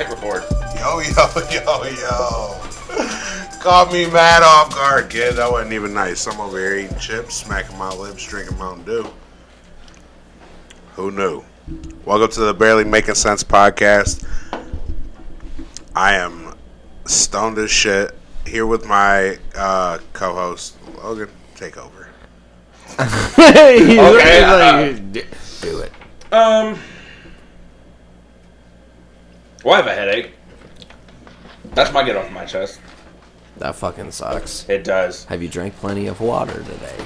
Hit record. Yo. Caught me mad off guard, kid. That wasn't even nice. I'm over here eating chips, smacking my lips, drinking Mountain Dew. Who knew? Welcome to the Barely Making Sense podcast. I am stoned as shit. Here with my co-host, Logan. Take over. Okay. Do it. Well, I have a headache. That's my get off my chest. That fucking sucks. It does. Have you drank plenty of water today?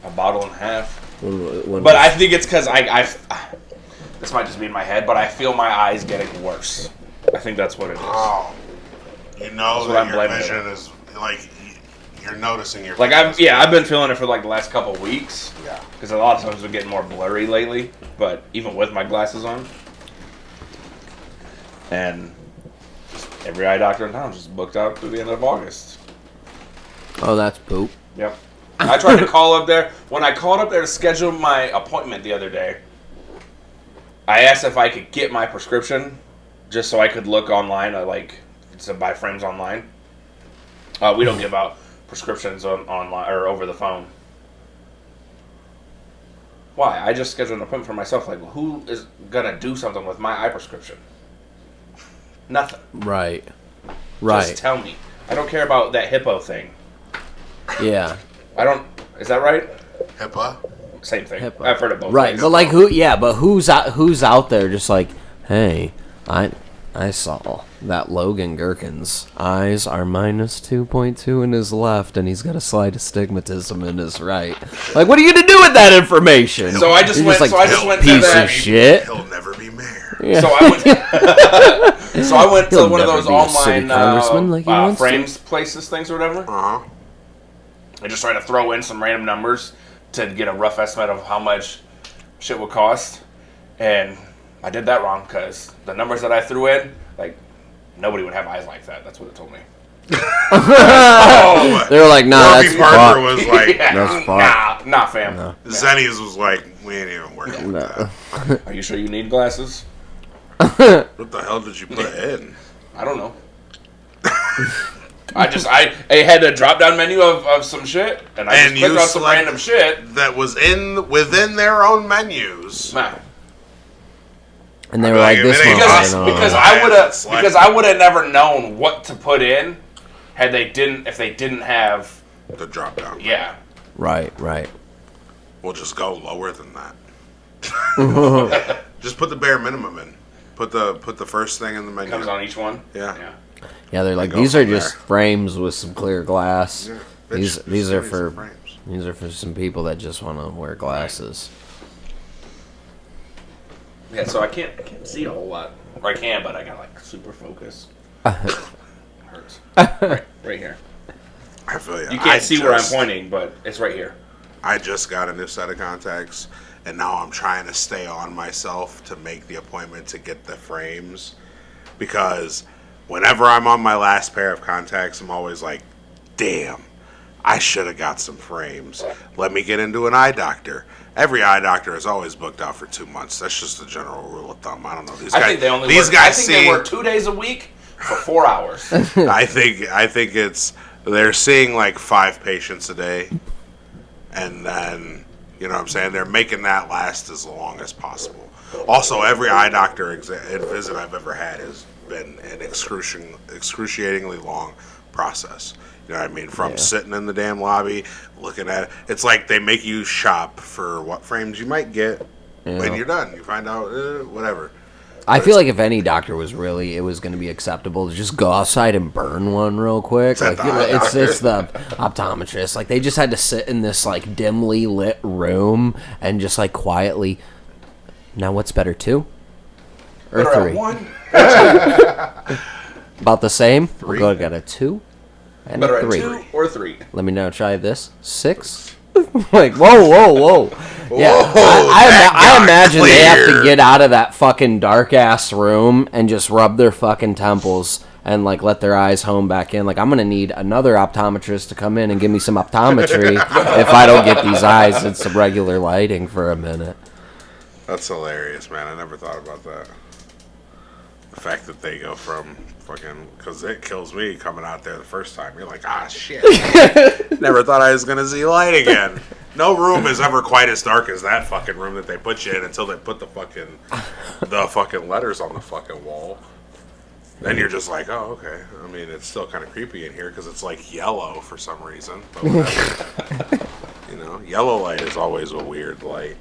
A bottle and a half. When But I think it's because I this might just be in my head, but I feel my eyes getting worse. I think that's what it is. Oh, you know That's what that I'm your blaming vision it on. is like you're noticing your Like I've been feeling it for like the last couple of weeks. Yeah. Because a lot of times we're getting more blurry lately. But even with my glasses on, and every eye doctor in town is just booked out through the end of August. Oh, that's poop. Yep. I tried to call up there. When I called up there to schedule my appointment the other day, I asked if I could get my prescription just so I could look online, to buy frames online. We don't give out prescriptions online or over the phone. Why? I just scheduled an appointment for myself. Like, who is gonna do something with my eye prescription? Nothing. Right. Just tell me. I don't care about that hippo thing. Yeah. I don't. Is that right? HIPAA. Same thing. Hippo. I've heard it both Right, ways. but like who? Yeah, but who's out there just like, hey, I saw that Logan Gherkin's eyes are -2.2 in his left, and he's got a slight astigmatism in his right. Like, what are you gonna do with that information? So I just You're went. like, So I just went to piece that. of shit. He'll never be mayor. Yeah. So I went. So I went to He'll one of never those be a city congressman online like he wants to. frames places things or whatever. Uh huh. I just tried to throw in some random numbers to get a rough estimate of how much shit would cost, and I did that wrong because the numbers that I threw in, like, nobody would have eyes like that. That's what it told me. Oh, They were like, nah, Warby that's Parker fucked. was like, That's fucked. Nah, fam. No. Zennies was like, we ain't even working with No. that. Are you sure you need glasses? What the hell did you put in? I don't know. I had a drop down menu of some shit, and I And just clicked you on some select- random shit. That was within their own menus. Nah. And they were Like, like, if this it ain't one's possible, going Because on. I would have never known what to put in if they didn't have The drop down. yeah. Right. We'll just go lower than that. Just put the bare minimum in. Put the first thing in the menu. Comes on each one. Yeah. Yeah, they're like, go these are from just there. frames with some clear glass. Yeah. These Bitch, these are series for of frames. these are for some people that just want to wear glasses. Yeah, so I can't see a whole lot. Or I can, but I got like super focus. Hurts. Right here. I feel you. You can't see where I'm pointing, but it's right here. I just got a new set of contacts, and now I'm trying to stay on myself to make the appointment to get the frames, because whenever I'm on my last pair of contacts, I'm always like, damn, I should have got some frames. Let me get into an eye doctor. Every eye doctor is always booked out for 2 months. That's just the general rule of thumb. I don't know. I think they only these work, guys I think see. they work 2 days a week for 4 hours. I think it's they're seeing like 5 patients a day, and then you know what I'm saying, they're making that last as long as possible. Also, every eye doctor visit I've ever had has been an excruciatingly long process. You know what I mean? From sitting in the damn lobby, looking at it. It's like they make you shop for what frames you might get when you're done. You find out, whatever. I feel like if any doctor was really, it was going to be acceptable to just go outside and burn one real quick. that Like, the eye it's doctor? the optometrist. Like, they just had to sit in this like dimly lit room and just like quietly. Now, what's better, 2 or Better at 3? 1. About the same. Three. We'll go get a 2 and Better a at 3. 2 or 3. Let me now try this. 6. Like, whoa. Yeah, Whoa, that I got imagine they have to clear. get out of that fucking dark ass room and just rub their fucking temples and like let their eyes home back in. Like, I'm gonna need another optometrist to come in and give me some optometry if I don't get these eyes in some regular lighting for a minute. That's hilarious, man. I never thought about that. The fact that they go from fucking, because it kills me coming out there the first time. You're like, ah, shit. Never thought I was going to see light again. No room is ever quite as dark as that fucking room that they put you in until they put the fucking letters on the fucking wall. Then you're just like, oh, okay. I mean, it's still kind of creepy in here because it's like yellow for some reason. But whatever. You know, yellow light is always a weird light.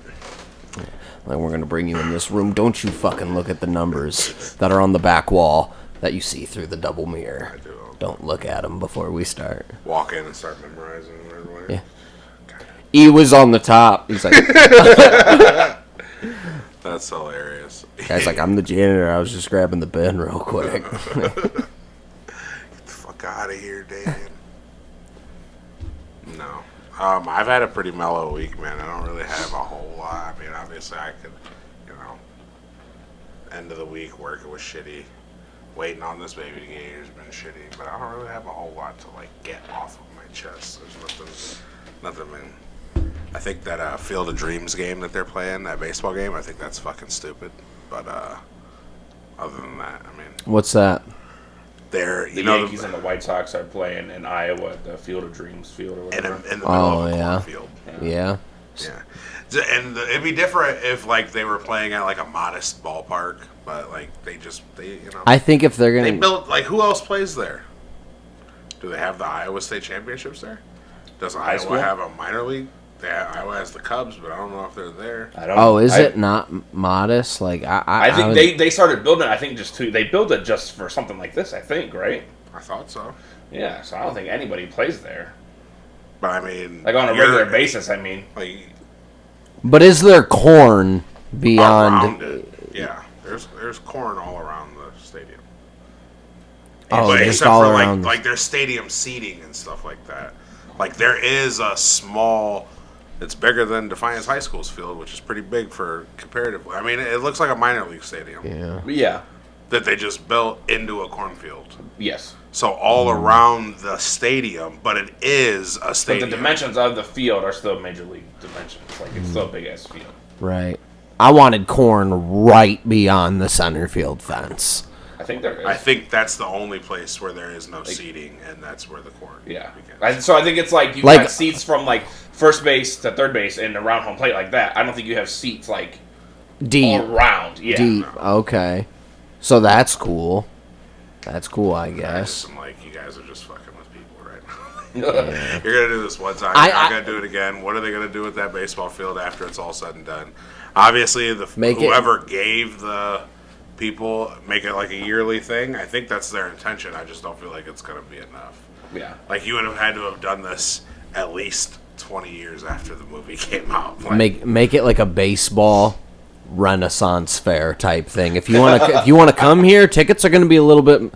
Like, we're gonna bring you in this room. Don't you fucking look at the numbers that are on the back wall that you see through the double mirror. I do. Don't look at them before we start. Walk in and start memorizing right away. Yeah. E was on the top. He's like, That's hilarious. guy's like, I'm the janitor. I was just grabbing the bin real quick. Get the fuck out of here, Dan. No. I've had a pretty mellow week, man. I don't really have a whole lot. I mean, obviously I could, end of the week work was shitty. Waiting on this baby to get here has been shitty. But I don't really have a whole lot to, get off of my chest. There's nothing, man. I think that Field of Dreams game that they're playing, that baseball game, I think that's fucking stupid. But other than that, I mean... What's that? They're, The Yankees and the White Sox are playing in Iowa at the Field of Dreams field or in whatever. the middle of a yeah. cornfield. Yeah. Yeah. And it'd be different if, they were playing at, a modest ballpark. But, they I think if they're They gonna... built, who else plays there? Do they have the Iowa State Championships there? Does Iowa school? have a minor league? Iowa has the Cubs, but I don't know if they're there. I don't. Oh, is I- it not modest? I think would- they started building it. I think they built it just for something like this. I think, right? I thought so. Yeah. So I don't think anybody plays there, But, I mean... like on a regular basis. I mean, But is there corn beyond... around it. Yeah. There's corn all around the stadium. Oh, But just except all for around. there's stadium seating and stuff like that. There is a small... It's bigger than Defiance High School's field, which is pretty big for comparatively. I mean, it looks like a minor league stadium Yeah. yeah, that they just built into a cornfield. yes. So all around the stadium, but it is a But stadium. the dimensions of the field are still major league dimensions. Like it's still a big ass field. Right. I wanted corn right beyond the center field fence. I think there is. I think that's the only place where there is no seating, and that's where the corn Yeah. begins. So I think it's you've Like- got seats from first base to third base and around home plate like that. I don't think you have seats Deep. around. Yeah. Deep. Okay. So that's cool. That's cool, I guess. I'm like, you guys are just fucking with people right now. You're going to do this one time. You're not going to do it again. What are they going to do with that baseball field after it's all said and done? Obviously, whoever gave the people, make it like a yearly thing. I think that's their intention. I just don't feel like it's going to be enough. Yeah. You would have had to have done this at least 20 years after the movie came out. Make it like a baseball Renaissance fair type thing. If you want to come here, tickets are going to be a little bit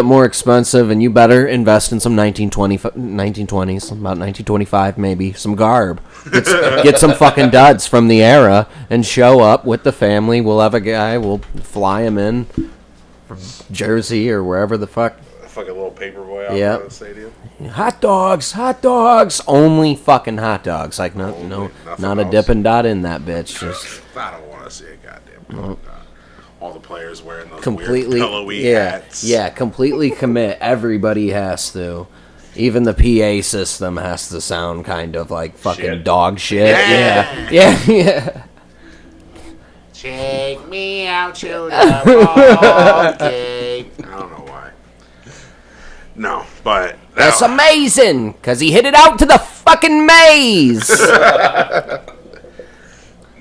more expensive, and you better invest in some 1920s, about 1925 maybe, some garb. Get some fucking duds from the era and show up with the family. We'll have a guy. We'll fly him in from Jersey or wherever the fuck. Fucking little paper boy out Yep. in the stadium. Hot dogs, only fucking hot dogs. Like Nothing not a else. Dippin' Dot in that bitch. Just I don't want to see a goddamn all the players wearing those completely, weird pillowy hats. yeah, completely commit. Everybody has to. Even the PA system has to sound kind of like fucking Shit. dog shit. Yeah. Yeah. Take me out to the ball game. I don't know why. No, but That's amazing, because he hit it out to the fucking maze.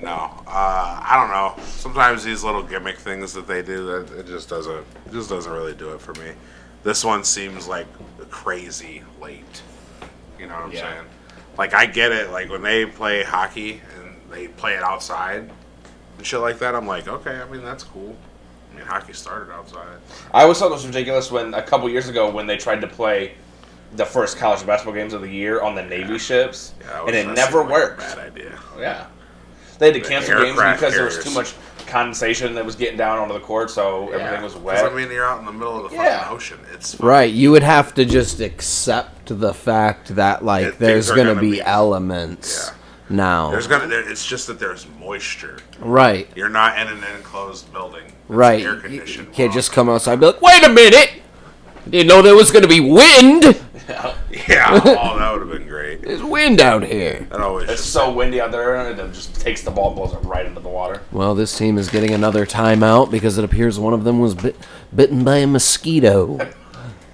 No, I don't know. Sometimes these little gimmick things that they do, that it just doesn't really do it for me. This one seems like crazy late. You know what I'm Yeah. saying? I get it. When they play hockey and they play it outside and shit like that, I'm like, okay. I mean, that's cool. I mean, hockey started outside. I always thought it was ridiculous when a couple years ago when they tried to play the first college basketball games of the year on the Navy ships, Yeah, and it that never seemed like a worked. bad idea. Yeah, they had to The cancel games aircraft because there was carriers. too much condensation that was getting down onto the court, so everything was 'Cause, wet. I mean, you're out in the middle of the Yeah. fucking ocean. It's Right, you would have to just accept the fact that Things there's are gonna gonna be be- elements. Yeah. now. It's just that there's moisture. Right. You're not in an enclosed building. It's Right. Air You conditioned. can't just come outside and be like, wait a minute! Didn't know there was going to be wind! Yeah. Oh, that would have been great. There's wind out here. That always. It's so windy out there, and it just takes the ball and blows it right into the water. Well, this team is getting another timeout because it appears one of them was bitten by a mosquito.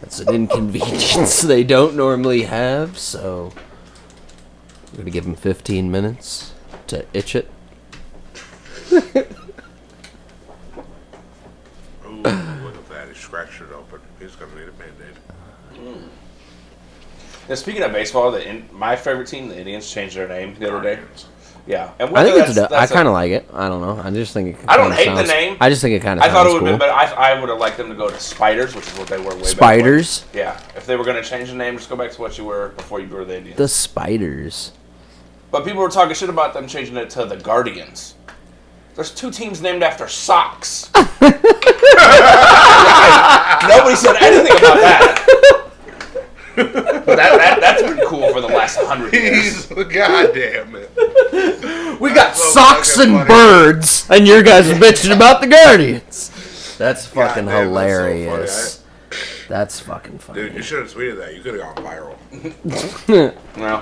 That's an inconvenience they don't normally have, so we're going to give them 15 minutes to itch it. Ooh, look at that. He scratched it open. He's going to need a Band-Aid. Now, speaking of baseball, my favorite team, the Indians, changed their name the other day. Guardians. Yeah, and I think whether I kind of like it. I don't know. I just think it. I don't kinda hate the sounds- name. I just think it kind of. I thought it would cool. have been better. I would have liked them to go to Spiders, which is what they were way back when. Spiders. Yeah, if they were going to change the name, just go back to what you were before you were the Indians. The Spiders. But people were talking shit about them changing it to the Guardians. There's 2 teams named after socks. Nobody said anything about that. But that's been cool for the last 100 years. God damn it. We got so socks fucking and funny. birds, and you guys are bitching about the Guardians. That's fucking God damn, hilarious. that's That's fucking funny. Dude, you should have tweeted that. You could have gone viral. No.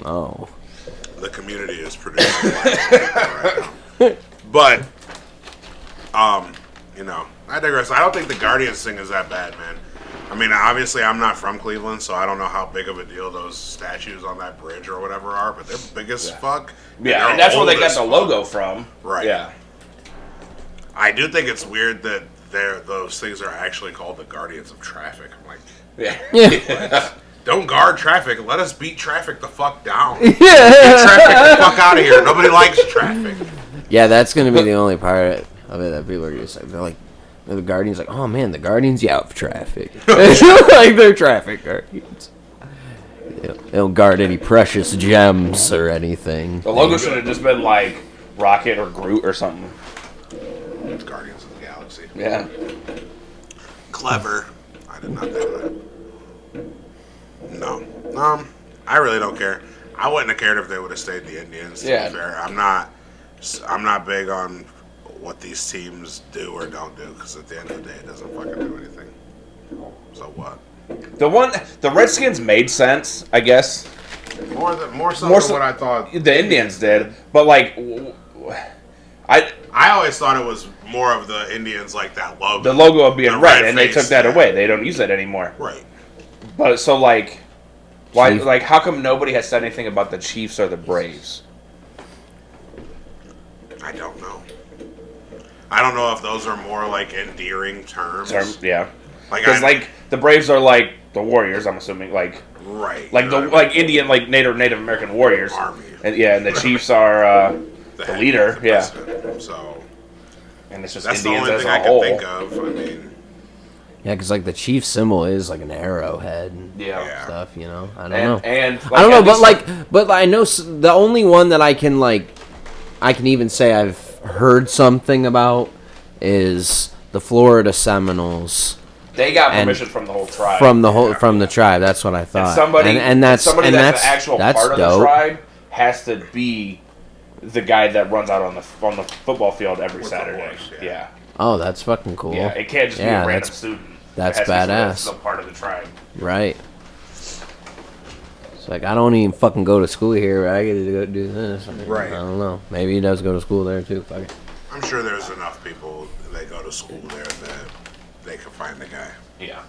Oh. The community is producing right now. But, you know, I digress. I don't think the Guardians thing is that bad, man. I mean, obviously, I'm not from Cleveland, so I don't know how big of a deal those statues on that bridge or whatever are, but they're big as fuck. Yeah, they're and that's where old they got as the fuck. logo from. Right. Yeah. I do think it's weird that those things are actually called the Guardians of Traffic. I'm like, Yeah. Yeah. don't guard traffic. Let us beat traffic the fuck down. Yeah. Get traffic the fuck out of here. Nobody likes traffic. Yeah, that's gonna be the only part of it that people are just like, they're like, the Guardians, like, oh man, the Guardians, yeah, of traffic. Like they're traffic guardians. They don't guard any precious gems or anything. The logo should have just been like Rocket or Groot or something. It's Guardians of the Galaxy. Yeah. Clever. I did not think that. No. I really don't care. I wouldn't have cared if they would have stayed the Indians, to Yeah. be fair. I'm not big on what these teams do or don't do, because at the end of the day, it doesn't fucking do anything. So what? The Redskins made sense, I guess. More so More than so- what I thought. The Indians did, but like, I always thought it was more of the Indians, like that logo. the logo of being The red, red and they face, took that yeah. away. They don't use that anymore. Right. But so like, why? Chief- Like, how come nobody has said anything about the Chiefs or the Braves? I don't know. I don't know if those are more like endearing terms. Yeah, Like, because like the Braves are like the Warriors. I'm assuming like right. like you the know what I mean? like Indian like Native American Warriors. Army. And yeah, and the Chiefs are the head, leader. the Yeah, president. So and it's just that's the Indians only as thing a I can whole. think of. I mean, Yeah, because like the chief symbol is like an arrowhead and Yeah. stuff, you know. I don't And, know. and I don't know, at but least but I know the only one that I can even say I've heard something about is the Florida Seminoles they got and permission from the whole tribe. from the tribe. That's what I thought. Somebody and that's somebody and that's, that's the actual that's part of dope. the tribe has to be the guy that runs out on the football field every With the Saturday. horse, Yeah. yeah. Oh, that's fucking cool. Yeah, it can't just be Yeah, a random that's- student. that's It has to be somebody badass. that's still part of the tribe. Right. It's like I don't even fucking go to school here. But I get to go do this. Right. I don't know. Maybe he does go to school there too. Fuck it. I'm sure there's enough people that go to school there that they can find the guy. Yeah.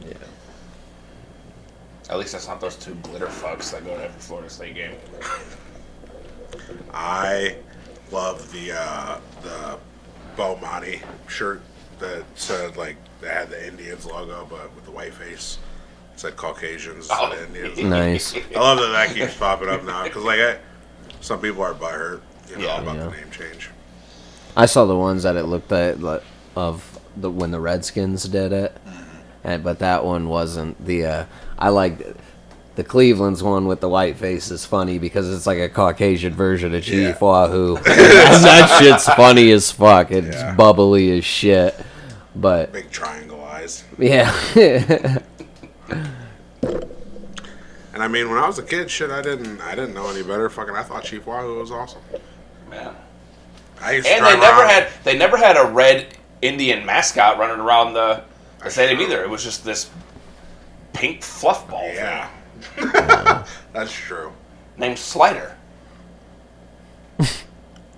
Yeah. At least that's not those 2 glitter fucks that go to every Florida State game. I love the Bomani shirt that said like they had the Indians logo, but with the white face. It said Caucasians Oh. instead of Indians. Nice. I love that keeps popping up now because some people are butthurt, Yeah. about Yeah. the name change. I saw the ones that it looked at of the when the Redskins did it, but that one wasn't the. I like the Cleveland's one with the white face is funny because it's like a Caucasian version of Chief Yeah. Wahoo. That shit's funny as fuck. It's Yeah. bubbly as shit. But Big triangle eyes. yeah, And I mean, when I was a kid, shit, I didn't know any better. Fucking, I thought Chief Wahoo was awesome. Man. I used to And drive around. they never had a red Indian mascot running around the stadium either. It was just this pink fluff ball Yeah, that's true. named Slider.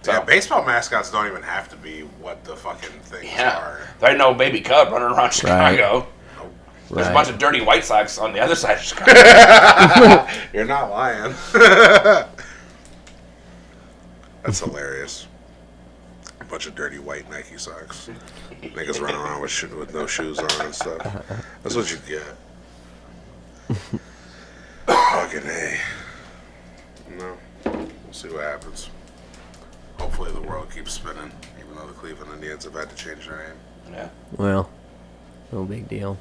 Yeah, baseball mascots don't even have to be what the fucking things Yeah. are. There ain't no baby cub running around Chicago. There's a bunch of dirty White Sox on the other side of Chicago. You're not lying. That's hilarious. A bunch of dirty white Nike socks. Niggas running around with no shoes on and stuff. That's what you get. Fucking A. No. We'll see what happens. Hopefully the world keeps spinning, even though the Cleveland Indians have had to change their name. Yeah. Well, no big deal.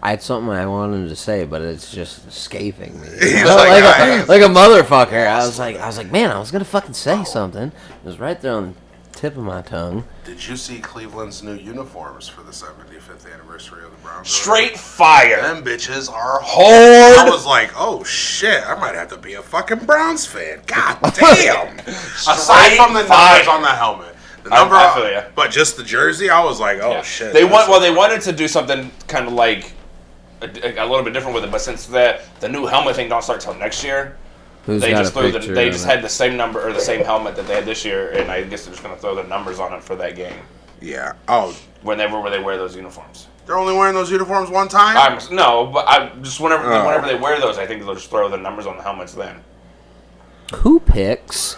I had something I wanted to say, but it's just escaping me. He's like a motherfucker. I was like, man, I was gonna fucking say something. It was right there on the tip of my tongue. Did you see Cleveland's new uniforms for the 75th anniversary of the Browns? Straight fire. Them bitches are Hard. I was like, oh shit, I might have to be a fucking Browns fan. God damn. Aside from the numbers on the helmet. The number, I feel ya. But just the jersey, I was like, oh Yeah. shit. They wanted to do something kind of like a little bit different with it, but since the new helmet thing don't start till next year, Who's they got just a picture they of just it? had the same number or the same helmet that they had this year, and I guess they're just gonna throw the numbers on it for that game Yeah. Oh, whenever they wear those uniforms. they're only wearing those uniforms one time? But I just whenever Oh. they wear those, I think they'll just throw the numbers on the helmets then. Who picks?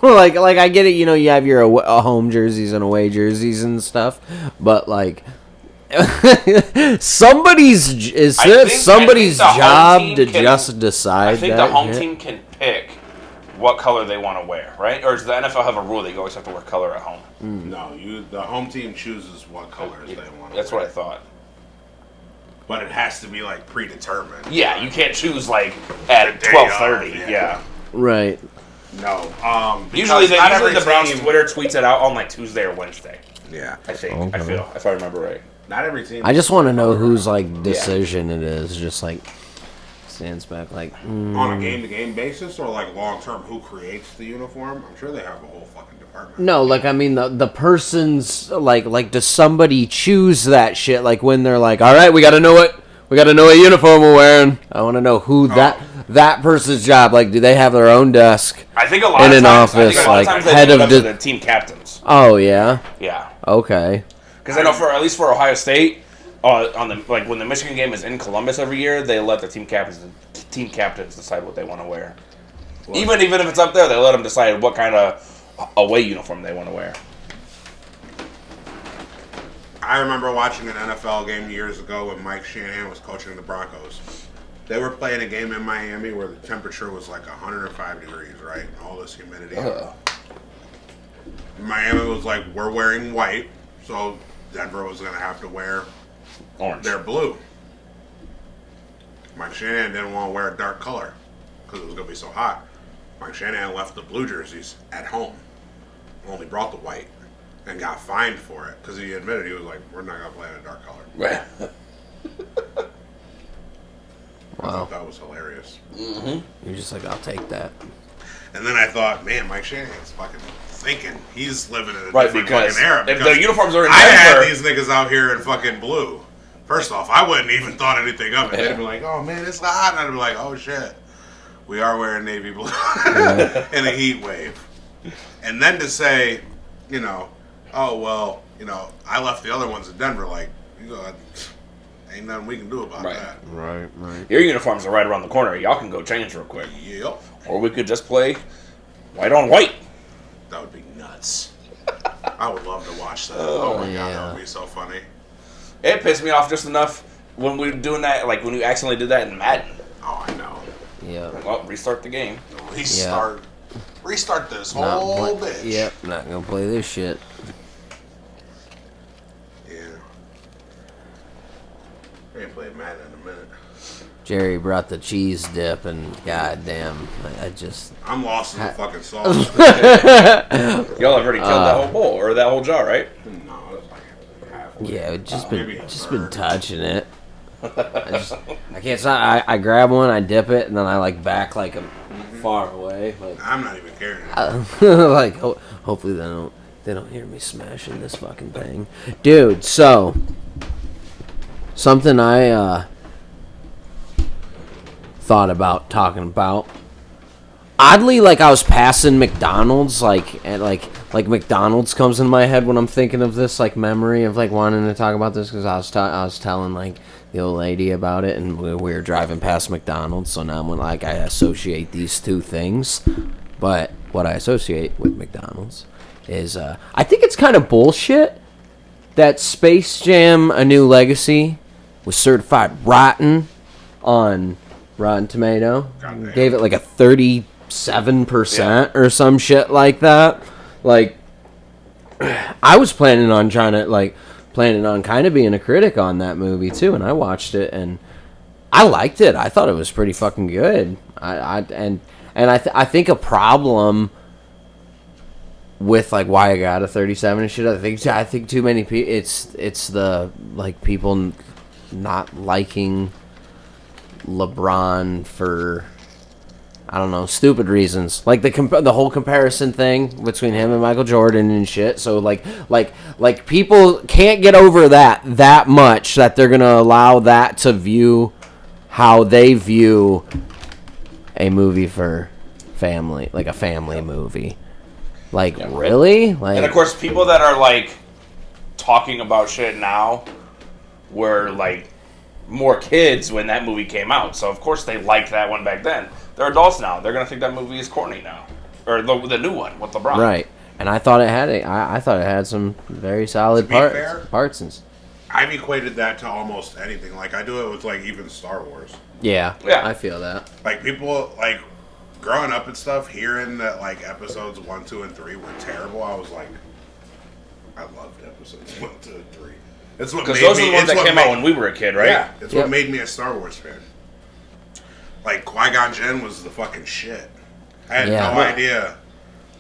like I get it, you know, you have your home jerseys and away jerseys and stuff, but like somebody's I think somebody's the home job team to can- just decide I think that the home shit? team can pick what color they want to wear, right? Or does the NFL have a rule that you always have to wear color at home? No, the home team chooses what colors they want to That's what I thought. But it has to be like predetermined. Yeah, you can't choose like at The day 12:30. of, Yeah. Right. No. Usually, because not usually every the Browns team- Twitter tweets it out on like Tuesday or Wednesday. Yeah. I think. Okay. I feel if I remember right. Not every team. I just want to know whose like decision it is. Just like stands back like on a game-to-game basis or like long-term, who creates the uniform? I'm sure they have a whole fucking department. no, like I mean the person's like does somebody choose that shit? Like when they're like, all right, we got to know what uniform we're wearing. I want to know who that person's job. Like, do they have their own desk? I think a lot In of an times, I think office, a lot like, of times they head leave it of up to the- the team captains. Oh yeah. Yeah. Okay. Because I know for at least for Ohio State, on the like when the Michigan game is in Columbus every year, they let the team captains decide what they want to wear. Even if it's up there, they let them decide what kind of away uniform they want to wear. I remember watching an NFL game years ago when Mike Shanahan was coaching the Broncos. They were playing a game in Miami where the temperature was like 105 degrees, right? And all this humidity. Miami was like, we're wearing white, so Denver was going to have to wear Orange. their blue. Mike Shanahan didn't want to wear a dark color because it was going to be so hot. Mike Shanahan left the blue jerseys at home, only brought the white, and got fined for it because he admitted, he was like, we're not going to play in a dark color. Right. I thought that was hilarious. You're just like, I'll take that. And then I thought, man, Mike Shanahan's fucking thinking he's living in a Right, different because fucking era. if because the uniforms are in I had Denver, these niggas out here in fucking blue. First off, I wouldn't even thought anything of it. They'd be like, oh man, it's hot. And I'd be like, oh shit. We are wearing navy blue in a heat wave. And then to say, you know, oh well, you know, I left the other ones in Denver, like, you know, ain't nothing we can do about Right. that. Right. your uniforms are right around the corner. Y'all can go change real quick, Yep. or we could just play white on white. That would be nuts. I would love to watch that. Oh my god, that would be so funny. It pissed me off just enough when we were doing that, like when we accidentally did that in Madden. Oh, I know. Yeah. Well, restart the game. Restart this Not whole play- bitch. Yep. Not gonna play this shit. Yeah. I ain't played Madden in a minute. Jerry brought the cheese dip, and goddamn, I just I'm lost in the fucking sauce. Y'all have already killed that whole bowl or that whole jar, right? No, it's like half. yeah, just Maybe been a just third. been touching it. I can't stop. I grab one, I dip it, and then I like back like far away. Like, I'm not even carrying it. like hopefully they don't hear me smashing this fucking thing, dude. So something I thought about talking about. Oddly, like I was passing McDonald's, and McDonald's comes in my head when I'm thinking of this like memory of like wanting to talk about this because I was telling like the old lady about it, and we were driving past McDonald's. So now when like I associate these two things, but what I associate with McDonald's is I think it's kind of bullshit that Space Jam: A New Legacy was certified rotten on Rotten Tomato. Goddamn. Gave it like a 37% or some shit like that. Like, I was planning on kind of being a critic on that movie too, and I watched it and I liked it. I thought it was pretty fucking good. I think a problem with like why I got a 37 and shit. I think too many people. It's the like people not liking LeBron for, I don't know, stupid reasons, like the whole comparison thing between him and Michael Jordan and shit. So like people can't get over that much that they're gonna allow that to view how they view a movie for family, like a family movie. Like, really? Like, And of course, people that are like talking about shit now were like more kids when that movie came out, so of course they liked that one back then. They're adults now. They're gonna think that movie is corny now, or the new one with LeBron. right. And I thought it had I thought it had some very solid fair, parts and. I've equated that to almost anything. Like I do it with like even Star Wars. Yeah, Yeah. I feel that. Like people like growing up and stuff, hearing that like episodes 1, 2, and 3 were terrible. I was like, I loved episodes 1, 2, and 3. It's what Because made those are me. the ones It's that what came made, out when we were a kid, right? Yeah, it's Yep. what made me a Star Wars fan. Like Qui-Gon Jinn was the fucking shit. I had Yeah. no idea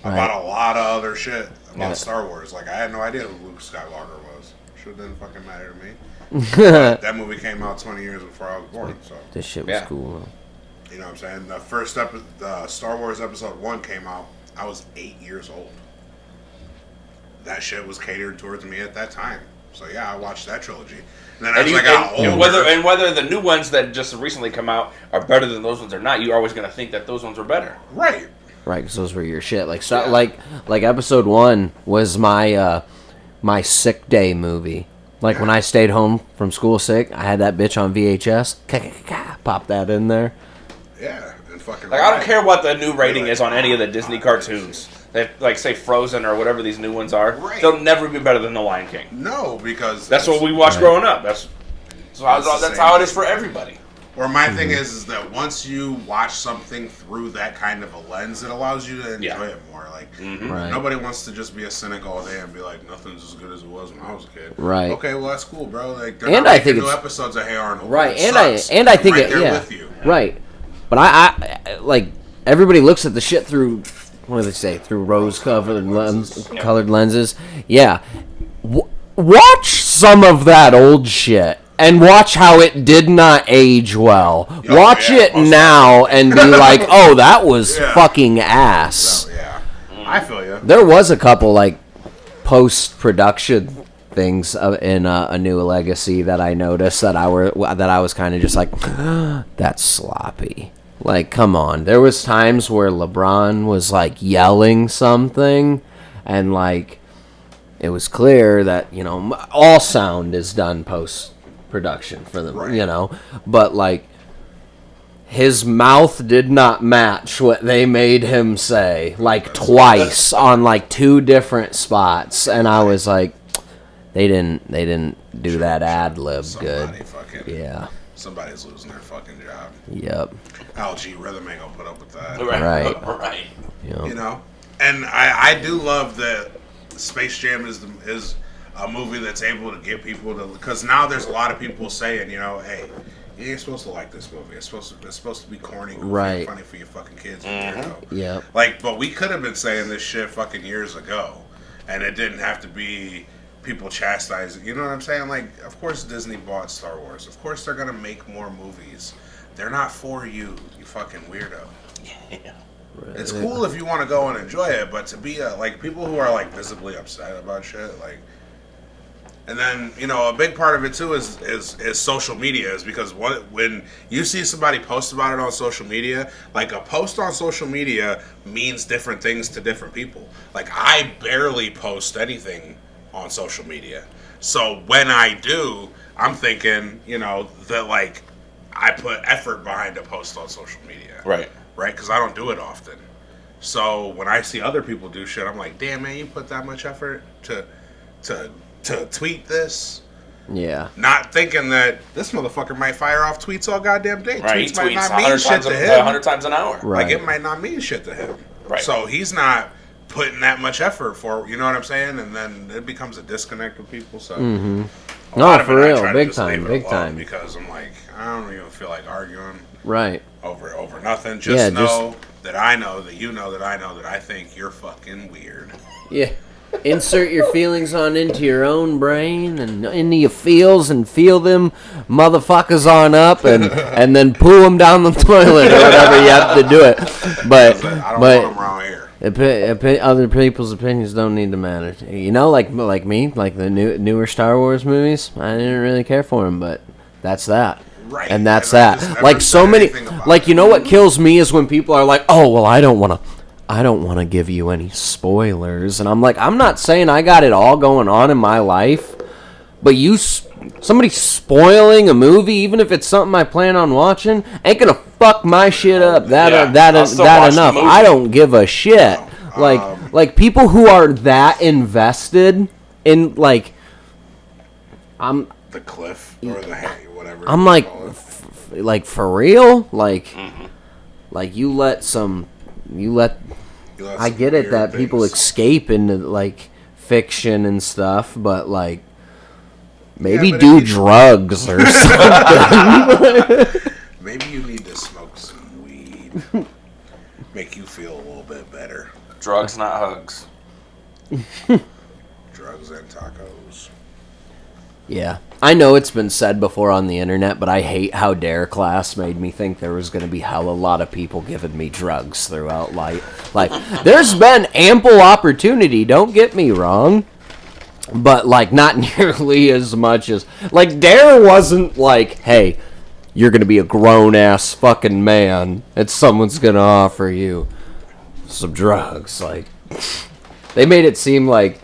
about Right. a lot of other shit about Yeah. Star Wars. Like I had no idea who Luke Skywalker was. Should didn't fucking matter to me. That movie came out 20 years before I was born. So This shit was Yeah. cool. you know what I'm saying. The first the Star Wars Episode 1 came out. I was 8 years old. That shit was catered towards me at that time. So yeah, I watched that trilogy. And then as I got older, and whether the new ones that just recently come out are better than those ones or not, you're always gonna think that those ones are better. right. Right, because those were your shit. Like, like episode 1 was my my sick day movie. Like when I stayed home from school sick, I had that bitch on VHS. Pop that in there. Yeah, and fucking. Like I don't care what the new rating is on any of the Disney cartoons. They like say Frozen or whatever these new ones are. Right. They'll never be better than The Lion King. No, because That's what we watched growing up. That's how it is for everybody. Or my thing is that once you watch something through that kind of a lens, it allows you to enjoy it more. Like Right. nobody wants to just be a cynic all day and be like, nothing's as good as it was when I was a kid. Right. Okay, well that's cool, bro. Like they're And not I making think new it's- episodes of Hey Arnold. Right, It and sucks. I think I'm it, right there yeah, with you. right. But I like everybody looks at the shit through, what do they say, through rose-colored lenses. Yeah, watch some of that old shit and watch how it did not age well. Oh, Watch yeah, it most now and be like, oh, that was Yeah. fucking ass. So, yeah, I feel you. There was a couple like post-production things in A New Legacy that I noticed that I was kind of just like, that's sloppy. Like, come on. There was times where LeBron was like yelling something, and like it was clear that all sound is done post-production for them, Right. but like his mouth did not match what they made him say, like twice on like 2 different spots, and I was like, they didn't do that ad lib good. Yeah. Somebody's losing their fucking job. Yep. LG Rhythm ain't gonna put up with that. Right. Right. Yep. You know, and I do love that Space Jam is a movie that's able to get people to, because now there's a lot of people saying, hey, you ain't supposed to like this movie. It's supposed to be corny, goofy, Right. and funny for your fucking kids. Yep. Like, but we could have been saying this shit fucking years ago, and it didn't have to be people chastise. You know what I'm saying? Like, of course Disney bought Star Wars. Of course they're gonna make more movies. They're not for you, you fucking weirdo. Yeah. It's cool if you want to go and enjoy it, but to be like people who are like visibly upset about shit, like, and then a big part of it too is social media, is because when you see somebody post about it on social media, like a post on social media means different things to different people. Like I barely post anything on social media, so when I do, I'm thinking that like I put effort behind a post on social media, Right. right? Because I don't do it often. So when I see other people do shit, I'm like, damn, man, you put that much effort to tweet this? Yeah. Not thinking that this motherfucker might fire off tweets all goddamn day. Right. Tweets He might tweets not mean shit to him. 100 times an hour. Right. Like, it might not mean shit to him. Right. So he's not putting that much effort for, you know what I'm saying? And then it becomes a disconnect with people. So, a lot of for it, I real. try to Big just time, leave it big alone time. Because I'm like, I don't even feel like arguing Right. over nothing. Just Yeah, know that I know that you know that I know that I think you're fucking weird. Yeah. Insert your feelings on into your own brain and into your feels and feel them motherfuckers on up and then poo them down the toilet or whatever you have to do it. But I don't want them around here. other people's opinions don't need to matter. Like me, like the newer Star Wars movies. I didn't really care for them, but that's that. Right. And that's And I just that. never Like so said many, anything about like it. what kills me is when people are like, "Oh, well, I don't want to give you any spoilers," and I'm like, I'm not saying I got it all going on in my life, but somebody spoiling a movie, even if it's something I plan on watching, ain't gonna fuck my shit up. I'll That still watch the enough. movie. I don't give a shit. Like people who are that invested in like, The cliff or the hay, whatever. I'm you like, call it. like for real, like, Mm-hmm. like you let. You let I some get it weird that people things- escape into like fiction and stuff, but like maybe but do if you- drugs or something. Maybe you need to smoke some weed. Make you feel a little bit better. Drugs, not hugs. Drugs and tacos. Yeah. I know it's been said before on the internet, but I hate how Dare class made me think there was going to be hell a lot of people giving me drugs throughout life. Like, there's been ample opportunity, don't get me wrong, but, like, not nearly as much as... Like, Dare wasn't like, hey, you're going to be a grown-ass fucking man, and someone's going to offer you some drugs. Like, they made it seem like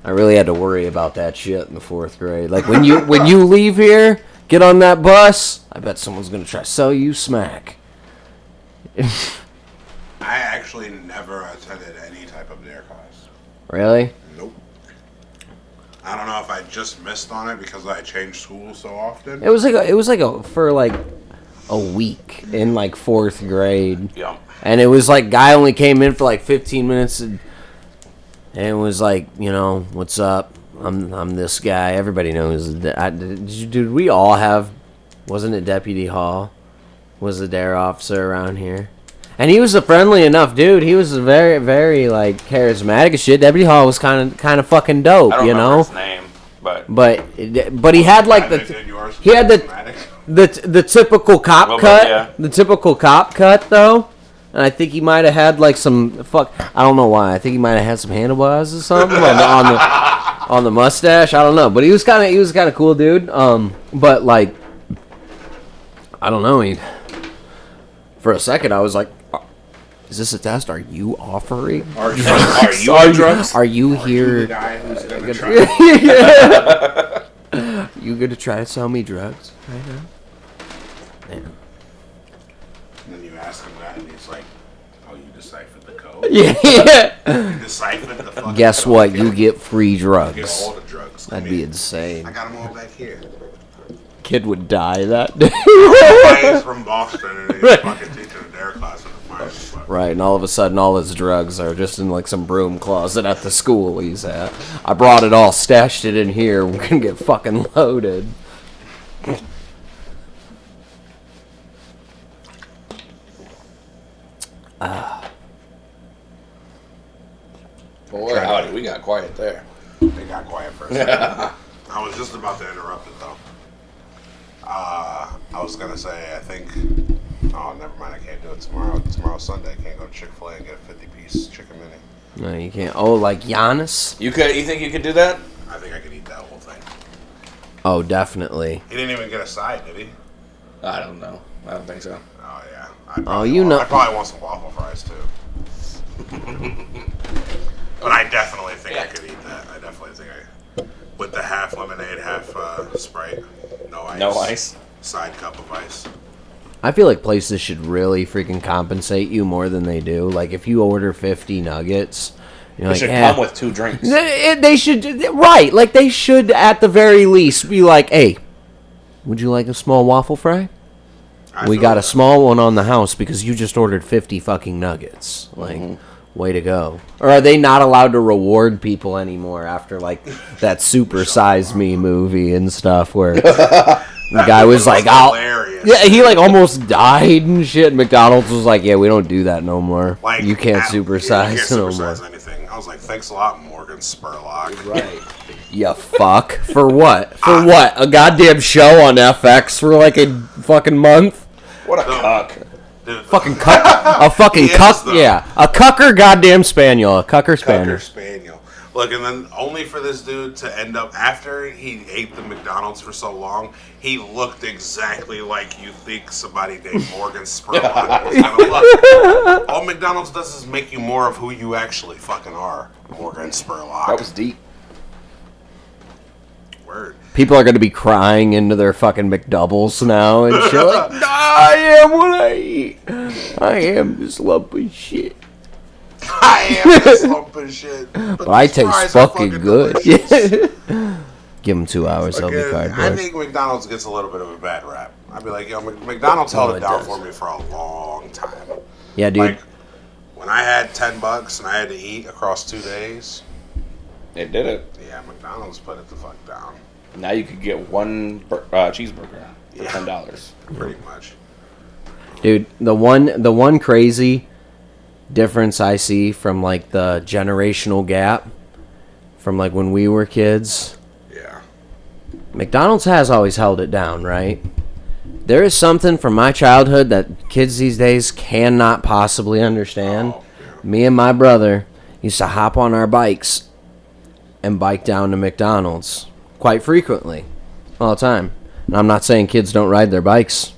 I really had to worry about that shit in the 4th grade. Like, when you leave here, get on that bus, I bet someone's going to try to sell you smack. I actually never attended any type of dare class. Really? Nope. I don't know if I just missed on it because I changed schools so often. It was like for like a week in like 4th grade. Yeah. And it was like guy only came in for like 15 minutes and it was like, what's up? I'm this guy. Everybody knows. Did we all have? Wasn't it Deputy Hall? Was the dare officer around here? And he was a friendly enough dude. He was very, very like charismatic and shit. Deputy Hall was kind of fucking dope, I don't remember his name, but But he had like he had the typical cop Well, cut. yeah. The typical cop cut though. And I think he might have had like some I don't know why. I think he might have had some handlebars or something on the mustache. I don't know, but he was kind of cool, dude. But like, I don't know. For a second, I was like, "Is this a test? Are you offering? Are you on drugs? Are you Are you the here? guy who's gonna try? You gonna try to sell me drugs right now?" Man. And then you ask him that, and he's like, "Oh, you deciphered the code. Yeah. You deciphered the fucking Guess code. what? You get free You get drugs. all the drugs. That'd Come be in. insane. I got them all back here. Kid would die that day. He's from Boston, and he's fucking teaching a dare class in the finals. But Right, and all of a sudden, all his drugs are just in like some broom closet at the school he's at. I brought it all, stashed it in here. We're gonna get fucking loaded. boy, howdy, we got quiet there. It got quiet for a second. I was just about to interrupt it though. I was gonna say, I think. Oh, never mind. I can't do it tomorrow. Tomorrow's Sunday. I can't go to Chick-fil-A and get a 50-piece chicken mini. No, you can't. Oh, like Giannis? You think you could do that? I think I could eat that whole thing. Oh, definitely. He didn't even get a side, did he? I don't know. I don't think so. Oh yeah. You I probably want some waffle fries too. But I definitely think I could eat that. I definitely think with the half lemonade, half Sprite, no ice. No ice. Side cup of ice. I feel like places should really freaking compensate you more than they do. Like, if you order 50 nuggets, you're It like, should eh. come with 2 drinks. They should, right, like, they should, at the very least, be like, hey, would you like a small waffle fry? We got a small one on the house because you just ordered 50 fucking nuggets. Like, way to go. Or are they not allowed to reward people anymore after, like, that Super Size Me movie and stuff where the guy was like, hilarious. Yeah, he, like, almost died and shit. McDonald's was like, yeah, we don't do that no more. Like, you can't supersize you can't no supersize more. anything. I was like, thanks a lot, Morgan Spurlock. Right. You fuck. For what? For what? A goddamn show on FX for, like, a fucking month? What a cuck. Dude, Fucking cuck. A fucking He is, cuck. though. Yeah. A cucker goddamn spaniel. A cucker spaniel. Cocker Spaniel. Look, and then only for this dude to end up, after he ate the McDonald's for so long, he looked exactly like you think somebody named Morgan Spurlock was gonna look. All McDonald's does is make you more of who you actually fucking are, Morgan Spurlock. That was deep. Word. People are going to be crying into their fucking McDoubles now and shit like, I am what I eat. I am this lump of shit. I am this lump of shit. But I these taste fries are fucking good. delicious. Give them 2 hours, they'll be Again, I cardboard. think McDonald's gets a little bit of a bad rap. I'd be like, yo, McDonald's held it it down does. for me for a long time. Yeah, dude. Like, when I had $10 and I had to eat across 2 days, It did it. yeah, McDonald's put it the fuck down. Now you could get one cheeseburger for Yeah. $10. Pretty much. Dude, the one crazy difference I see from like the generational gap from like when we were kids, Yeah. McDonald's has always held it down, right? There is something from my childhood that kids these days cannot possibly understand. Oh, yeah. Me and my brother used to hop on our bikes and bike down to McDonald's quite frequently, all the time. And I'm not saying kids don't ride their bikes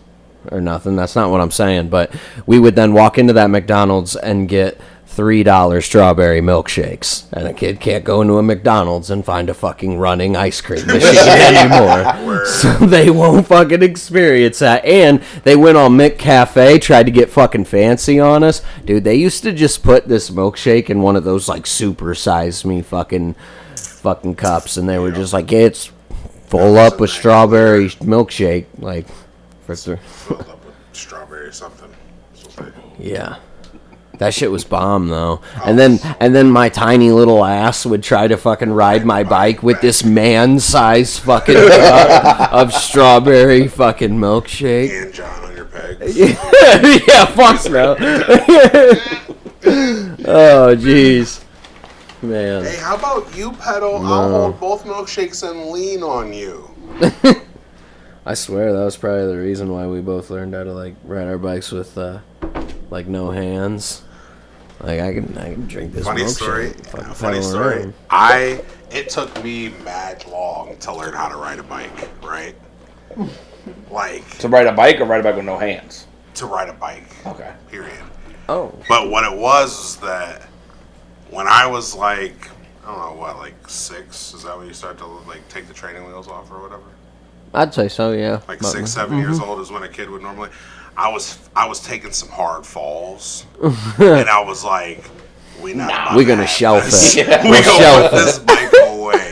or nothing. That's not what I'm saying. But we would then walk into that McDonald's and get $3 strawberry milkshakes. And a kid can't go into a McDonald's and find a fucking running ice cream machine anymore. So they won't fucking experience that. And they went on McCafe, tried to get fucking fancy on us. Dude, they used to just put this milkshake in one of those like Super Size Me fucking cups. And they were just like, yeah, it's full up with strawberry milkshake. Like, for Filled up with strawberry or something. yeah. That shit was bomb though. And then my tiny little ass would try to fucking ride my bike with this man-sized fucking cup of strawberry fucking milkshake. And John on your pegs. Yeah, fuck no. Oh jeez. Man. Hey, how about you pedal? I'll hold both milkshakes and lean on you. I swear that was probably the reason why we both learned how to like ride our bikes with like no hands. Like I can drink this Funny milkshake. story. Fucking Funny pedal story. around. It took me mad long to learn how to ride a bike, right? Like To ride a bike or ride a bike with no hands? to ride a bike. Okay. Period. Oh. But what it was that when I was like, I don't know what, like 6, is that when you start to like take the training wheels off or whatever? I'd say so, yeah. Like But- 6, 7 years old is when a kid would normally. I was taking some hard falls, and I was like, "We not. about We're to gonna have shelf this. it. We We'll gonna shelf put it." this bike away."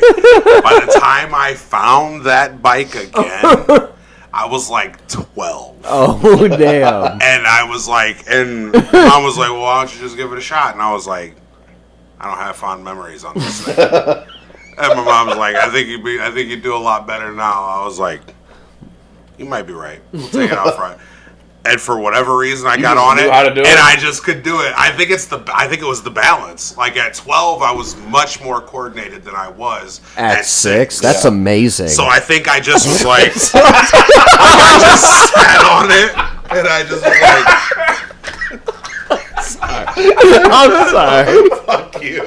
By the time I found that bike again, I was like 12. Oh damn. And I was like, and mom was like, well, why don't you just give it a shot? And I was like, I don't have fond memories on this thing. And my mom was like, I think you'd do a lot better now. I was like, you might be right. We'll take it out front. and for whatever reason, I got just on knew it, how to do and it? I just could do it. I think it was the balance. Like at 12, I was much more coordinated than I was At 6? That's Yeah. amazing. So I think I just was like, I just sat on it, and I just was like, I'm sorry. fuck you.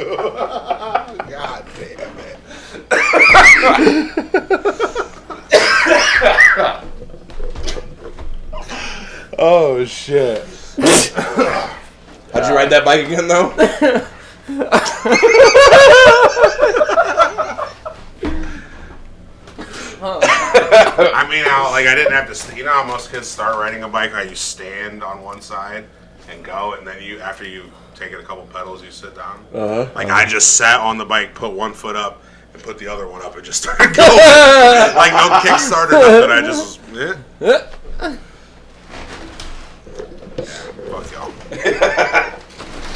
God damn it. Oh, shit. How'd you ride that bike again, though? I mean, I didn't have to. You know how most kids start riding a bike? How you stand on one side and go, and then after you've taken a couple pedals, you sit down. I just sat on the bike, put one foot up, and put the other one up, and just started going. Like no kickstart or nothing. I just was. Yeah, fuck y'all.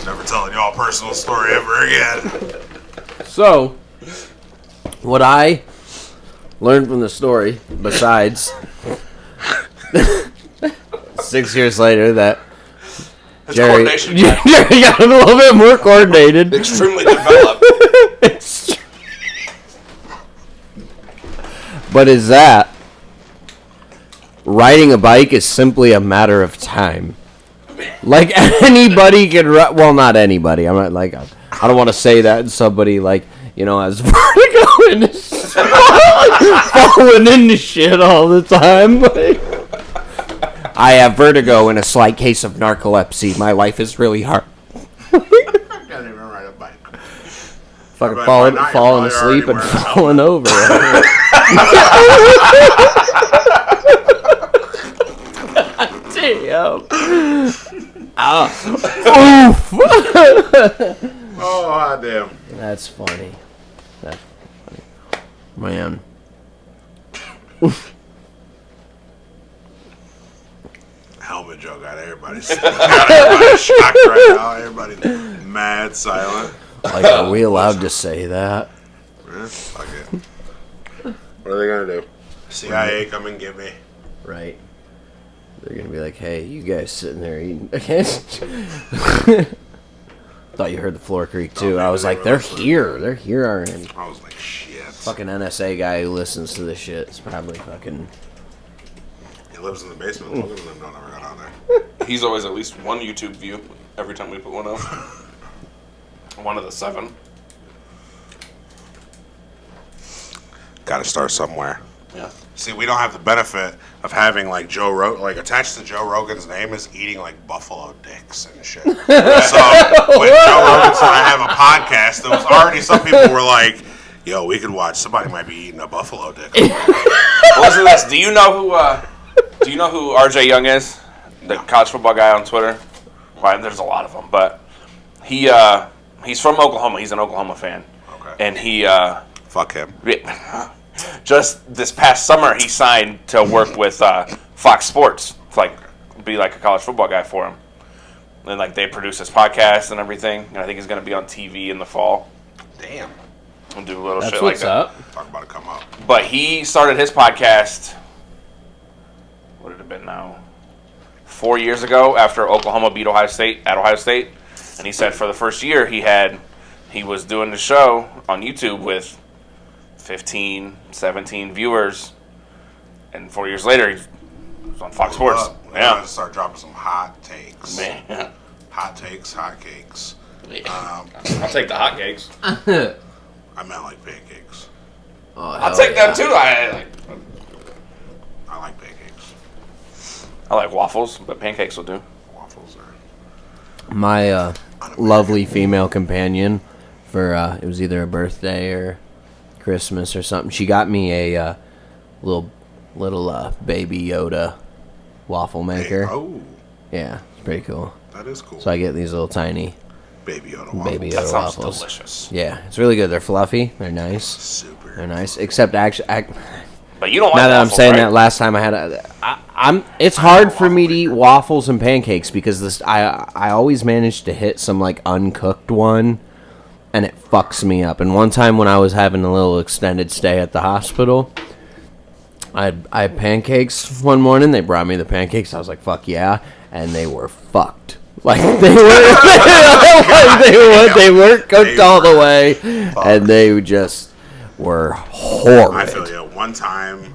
Never telling y'all a personal story ever again. So, what I learned from the story, besides 6 years later, that His Jerry coordination got a little bit more coordinated. extremely developed. But is that riding a bike is simply a matter of time. Like anybody can ride. Well, not anybody. I'm not like I don't want to say that and somebody like has vertigo and is falling into shit all the time. I have vertigo and a slight case of narcolepsy. My life is really hard. I can't even ride a bike. Fucking By falling night, you're falling probably asleep and already wearing a falling over. Damn. Oof. Oh, damn. That's funny. That's funny. Man. Helmet joke got everybody shocked right now. Everybody's mad silent. Like, are we allowed to say that? Fuck it. What are they gonna do? CIA, come and get me. Right. They're gonna be like, hey, you guys sitting there eating. Thought you heard the floor creak too. I was like, they're here. They're here already. I was like, shit. Fucking NSA guy who listens to this shit is probably fucking. He lives in the basement. Logan and them don't ever got on there. He's always at least one YouTube view every time we put one up. One of the 7. Gotta start somewhere. Yeah. See, we don't have the benefit of having like Joe Rogan, like attached to Joe Rogan's name is eating like buffalo dicks and shit. So when Joe Rogan said I have a podcast, there was already some people were like, "Yo, we could watch. Somebody might be eating a buffalo dick." Listen to this. Do you know who RJ Young is? The college football guy on Twitter. Well, there's a lot of them, but he's from Oklahoma. He's an Oklahoma fan, Okay. and he. Fuck him. Just this past summer, he signed to work with Fox Sports, be like a college football guy for him. And like they produce his podcast and everything. And I think he's going to be on TV in the fall Damn. and do a little That's shit what's like that. up. Talk about to come up. But he started his podcast. What had it been now? 4 years ago, after Oklahoma beat Ohio State at Ohio State, and he said for the first year he was doing the show on YouTube with 15, 17 viewers, and 4 years later he's on Fox Sports. Yeah. Yeah, Start dropping some hot takes. man. Hot takes, hot cakes. I'll take the hot cakes. I meant like pancakes. I'll take them too. I like pancakes. I like waffles, but pancakes will do. Waffles are. My lovely female companion for it was either a birthday or Christmas or something. She got me a little baby Yoda waffle maker. Oh, Yeah, it's pretty cool. that is cool. So I get these little tiny Baby Yoda waffles. baby That Yoda sounds waffles. delicious. Yeah, it's really good. They're fluffy. They're nice. Super. They're nice. Except actually, But you don't like now that I'm waffles, saying right? that, last time I had it's hard for me to eat waffles and pancakes because I always manage to hit some like uncooked one, and it fucks me up. And one time when I was having a little extended stay at the hospital, I had pancakes one morning. They brought me the pancakes. I was like, "Fuck yeah!" And they were fucked. Like they weren't cooked all the way, and they just were horrid. I feel you. One time,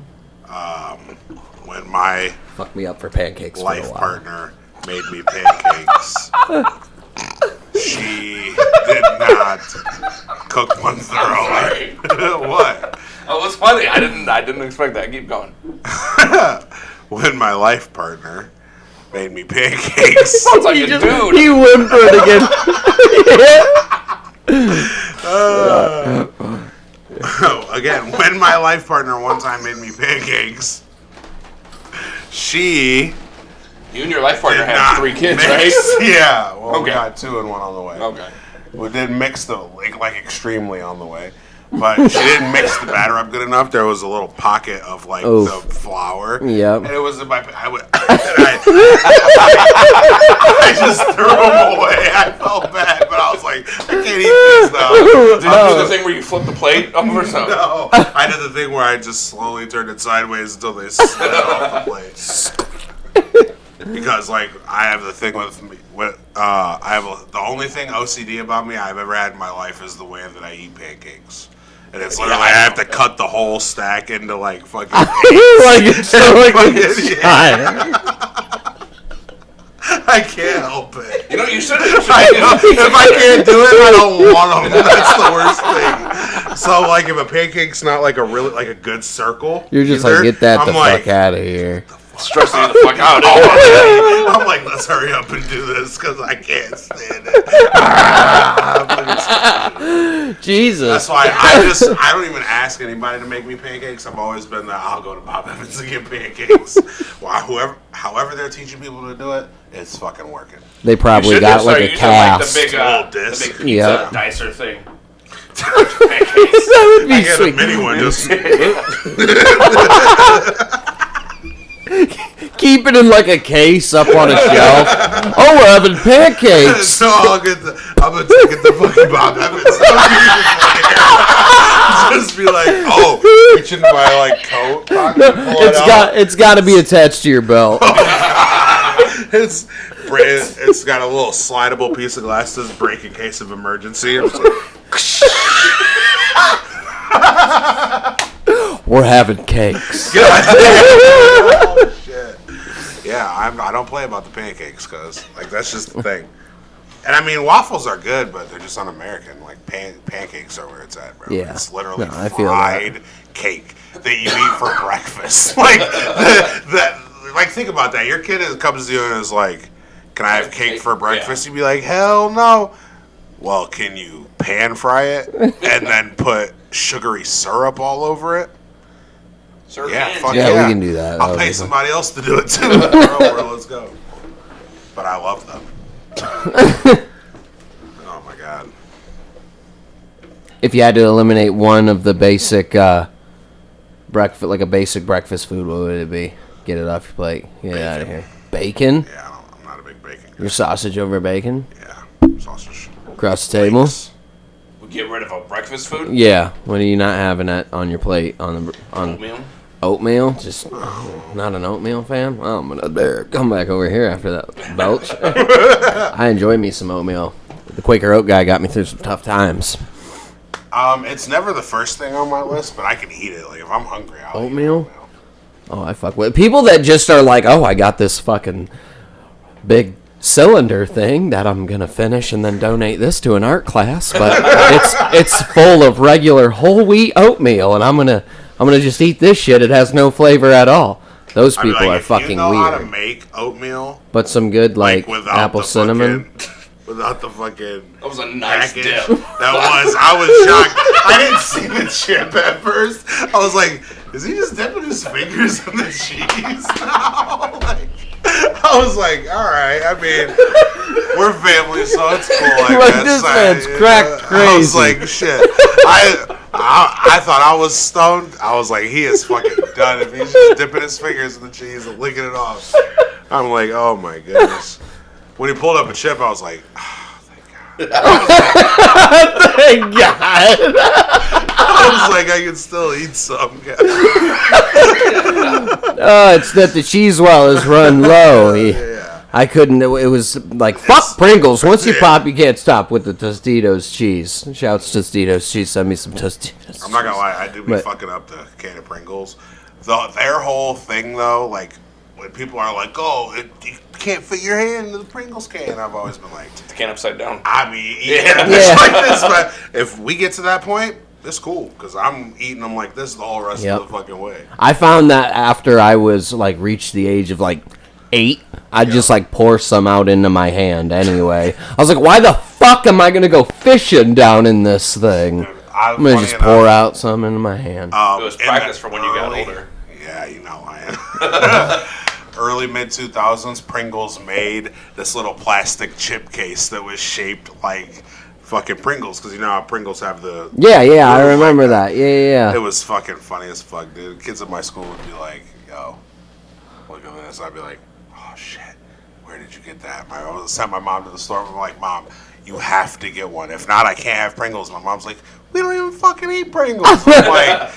when my Fucked me up for pancakes. life for a while. partner made me pancakes, she did not cook one thoroughly. What? Oh, it's funny. I didn't expect that. Keep going. When my life partner made me pancakes. Sounds like a dude. He whimpered again. Again, when my life partner one time made me pancakes, she You and your life partner did have not 3 kids, mix- right? Yeah. Well, we Okay. got 2 and 1 on the way. Okay. We didn't mix the like extremely on the way, but she didn't mix the batter up good enough. There was a little pocket of like Oof. the flour. Yep. And it was in my. I just threw them away. I felt bad, but I was like, I can't eat this now. Did you do the thing where you flip the plate over? So No, I did the thing where I just slowly turned it sideways until they slid off the plate. Because like I have the thing with me, the only thing OCD about me I've ever had in my life is the way that I eat pancakes, and it's literally I have to cut the whole stack into like fucking. Like it's so like I can't help it. you know you should. I know. If I can't do it, I don't want them. That's the worst thing. So, like, if a pancake's not like a good circle, You're just either, like, get that I'm the like, fuck out of here. Stressing you the fuck out. I'm like, let's hurry up and do this because I can't stand it. Jesus. That's why I don't even ask anybody to make me pancakes. I've always been that I'll go to Bob Evans to get pancakes. Well, however they're teaching people to do it, it's fucking working. They probably You got should like just a start using, cast. Like Little the disc. big pizza Yeah. dicer thing. That would be I get a sweet. mini one. Just Keep it in like a case up on a shelf. Oh, we're having pancakes. so I'm gonna take it to fucking Bob Evans. Just be like, oh, reach into my like coat pocket, pull it out. It's got to be attached to your belt. It's got a little slidable piece of glass that says break in case of emergency. I'm just like, We're having cakes. oh shit. Yeah, I don't play about the pancakes because like that's just the thing. And I mean waffles are good, but they're just un-American. Like pancakes are where it's at, bro. Yeah. It's literally No, I feel that. fried cake that you eat for breakfast. Like like think about that. Your kid comes to you and is like, "Can I have cake for breakfast?" You'd be like, "Hell no." Well, can you pan fry it and then put sugary syrup all over it? Sir, Yeah, can. fuck Yeah, yeah. we can do that. I'll That would pay be fun. somebody else to do it too. Bro, let's go. But I love them. Oh my god. If you had to eliminate one of the basic breakfast, like a basic breakfast food, what would it be? Get it off your plate. Get it out of here. Bacon? Yeah, I'm not a big bacon guy. Your sausage over bacon? Yeah, sausage. Across the table? Links. We get rid of a breakfast food. Yeah. When are you not having that on your plate? On Oatmeal. oatmeal? Just not an oatmeal fan? Oh, I'm gonna come back over here after that belch. I enjoy me some oatmeal. The Quaker Oat guy got me through some tough times. It's never the first thing on my list, but I can eat it. Like if I'm hungry, I'll Oatmeal? eat oatmeal. Oh, I fuck with people that just are like, oh, I got this fucking big cylinder thing that I'm gonna finish and then donate this to an art class, but it's full of regular whole wheat oatmeal, and I'm gonna just eat this shit. It has no flavor at all. Those I'd be people like, are if you fucking know how to weird. make oatmeal, But some good like without apple the cinnamon. fucking, without the fucking. That was a nice package. dip. I was shocked. I didn't see the chip at first. I was like, is he just dipping his fingers in the cheese now? Like, I was like, all right. I mean, we're family, so it's cool. I Like, guess. this man's cracked I was crazy. like, shit. I thought I was stoned. I was like, he is fucking done if he's just dipping his fingers in the cheese and licking it off. I'm like, oh my goodness. When he pulled up a chip, I was like, Thank God. I was like, I can still eat some. It's that the cheese well is run low. I couldn't. It was like, fuck Pringles. Once you pop, you can't stop with the Tostitos cheese. Shouts Tostitos cheese. Send me some Tostitos. I'm not gonna lie, I do be fucking up the can of Pringles. Their whole thing, though, like, when people are like, "Oh, you can't fit your hand in the Pringles can," I've always been like, The can upside down. I mean, it's like this, but if we get to that point, it's cool, because I'm eating them like this the whole rest of the fucking way. I found that after I was, like, reached the age of, like, 8, I'd just, like, pour some out into my hand anyway. I was like, why the fuck am I gonna go fishing down in this thing? I'm gonna just pour out some into my hand. It was practice for when you got older. Yeah, you know I am. Early mid-2000s, Pringles made this little plastic chip case that was shaped like fucking Pringles, because you know how Pringles have the... Yeah, I remember that. Yeah. It was fucking funny as fuck, dude. Kids at my school would be like, yo, look at this. I'd be like, oh, shit, where did you get that? I would send my mom to the store. I'm like, Mom, you have to get one. If not, I can't have Pringles. My mom's like, we don't even fucking eat Pringles. I'm like,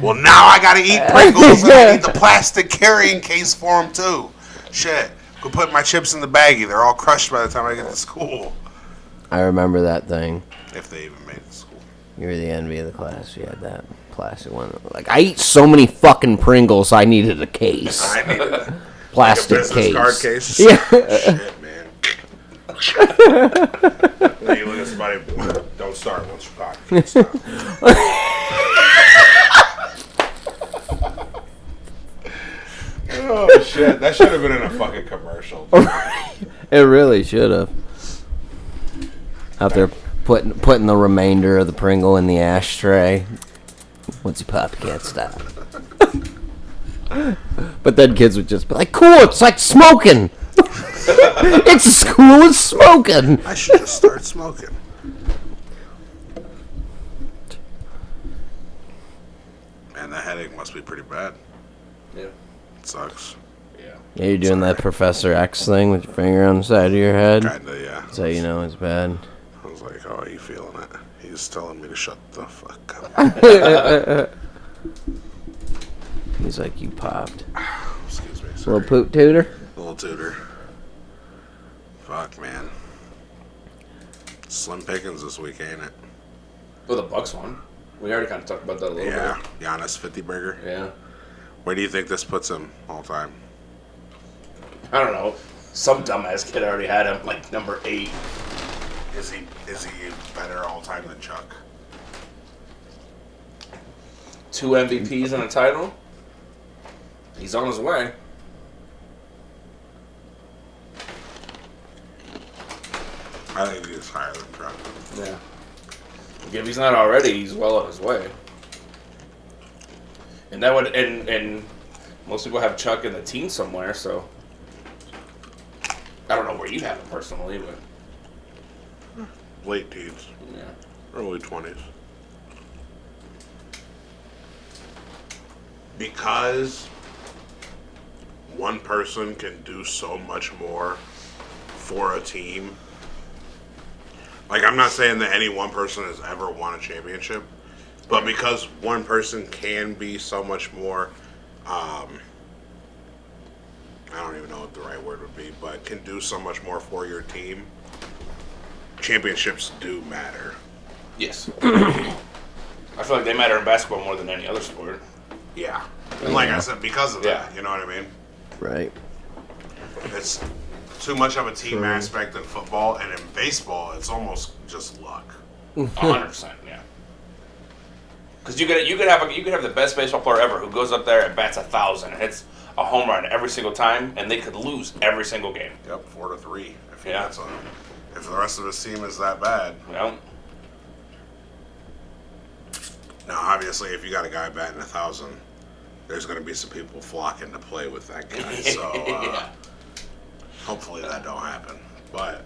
well, now I gotta eat Pringles, and I need the plastic carrying case for them, too. Shit. Go put my chips in the baggie. They're all crushed by the time I get to school. I remember that thing. If they even made it to school. You were the envy of the class. You had that plastic one. Like, I eat so many fucking Pringles, I needed a case. I needed a Plastic business case. card case. Yeah. Shit, man. Then you look at somebody, don't start once you're cocked. You can't stop. Oh, shit. That should have been in a fucking commercial. It really should have. Out there putting the remainder of the Pringle in the ashtray. Once you pop, you can't stop. But then kids would just be like, cool, it's like smoking. It's as cool as smoking. I should just start smoking. Man, that headache must be pretty bad. Yeah. It sucks. Yeah, you're doing that Professor X thing with your finger on the side of your head. Kinda, yeah. So you know it's bad. I was like, how are you feeling it? He's telling me to shut the fuck up. He's like, you popped. Excuse me. Sorry. Little poop tutor? Little tutor. Fuck, man. Slim pickings this week, ain't it? Well, the Bucks one. We already kind of talked about that a little Yeah. Giannis 50 burger. bit. Yeah. Where do you think this puts him all time? I don't know. Some dumbass kid already had him like number 8. Is he better all time than Chuck? 2 MVPs and a title. He's on his way. I think he's higher than Chuck. Yeah. If he's not already, he's well on his way. And that would and most people have Chuck in the teens somewhere, so I don't know where you have him personally, but Late teens, yeah. early 20s. Because one person can do so much more for a team. Like, I'm not saying that any one person has ever won a championship, but because one person can be so much more, I don't even know what the right word would be, but can do so much more for your team, championships do matter. Yes. I feel like they matter in basketball more than any other sport. Yeah. And like I said, because of that, you know what I mean? Right. It's too much of a team aspect in football, and in baseball, it's almost just luck. 100%, yeah. Because you could have the best baseball player ever who goes up there and bats 1,000 and hits a home run every single time, and they could lose every single game. Yep, 4-3. If he Yeah. gets on. If the rest of his team is that bad. Well, Now, obviously, if you got a guy batting 1,000, there's going to be some people flocking to play with that guy. So yeah. hopefully that don't happen. But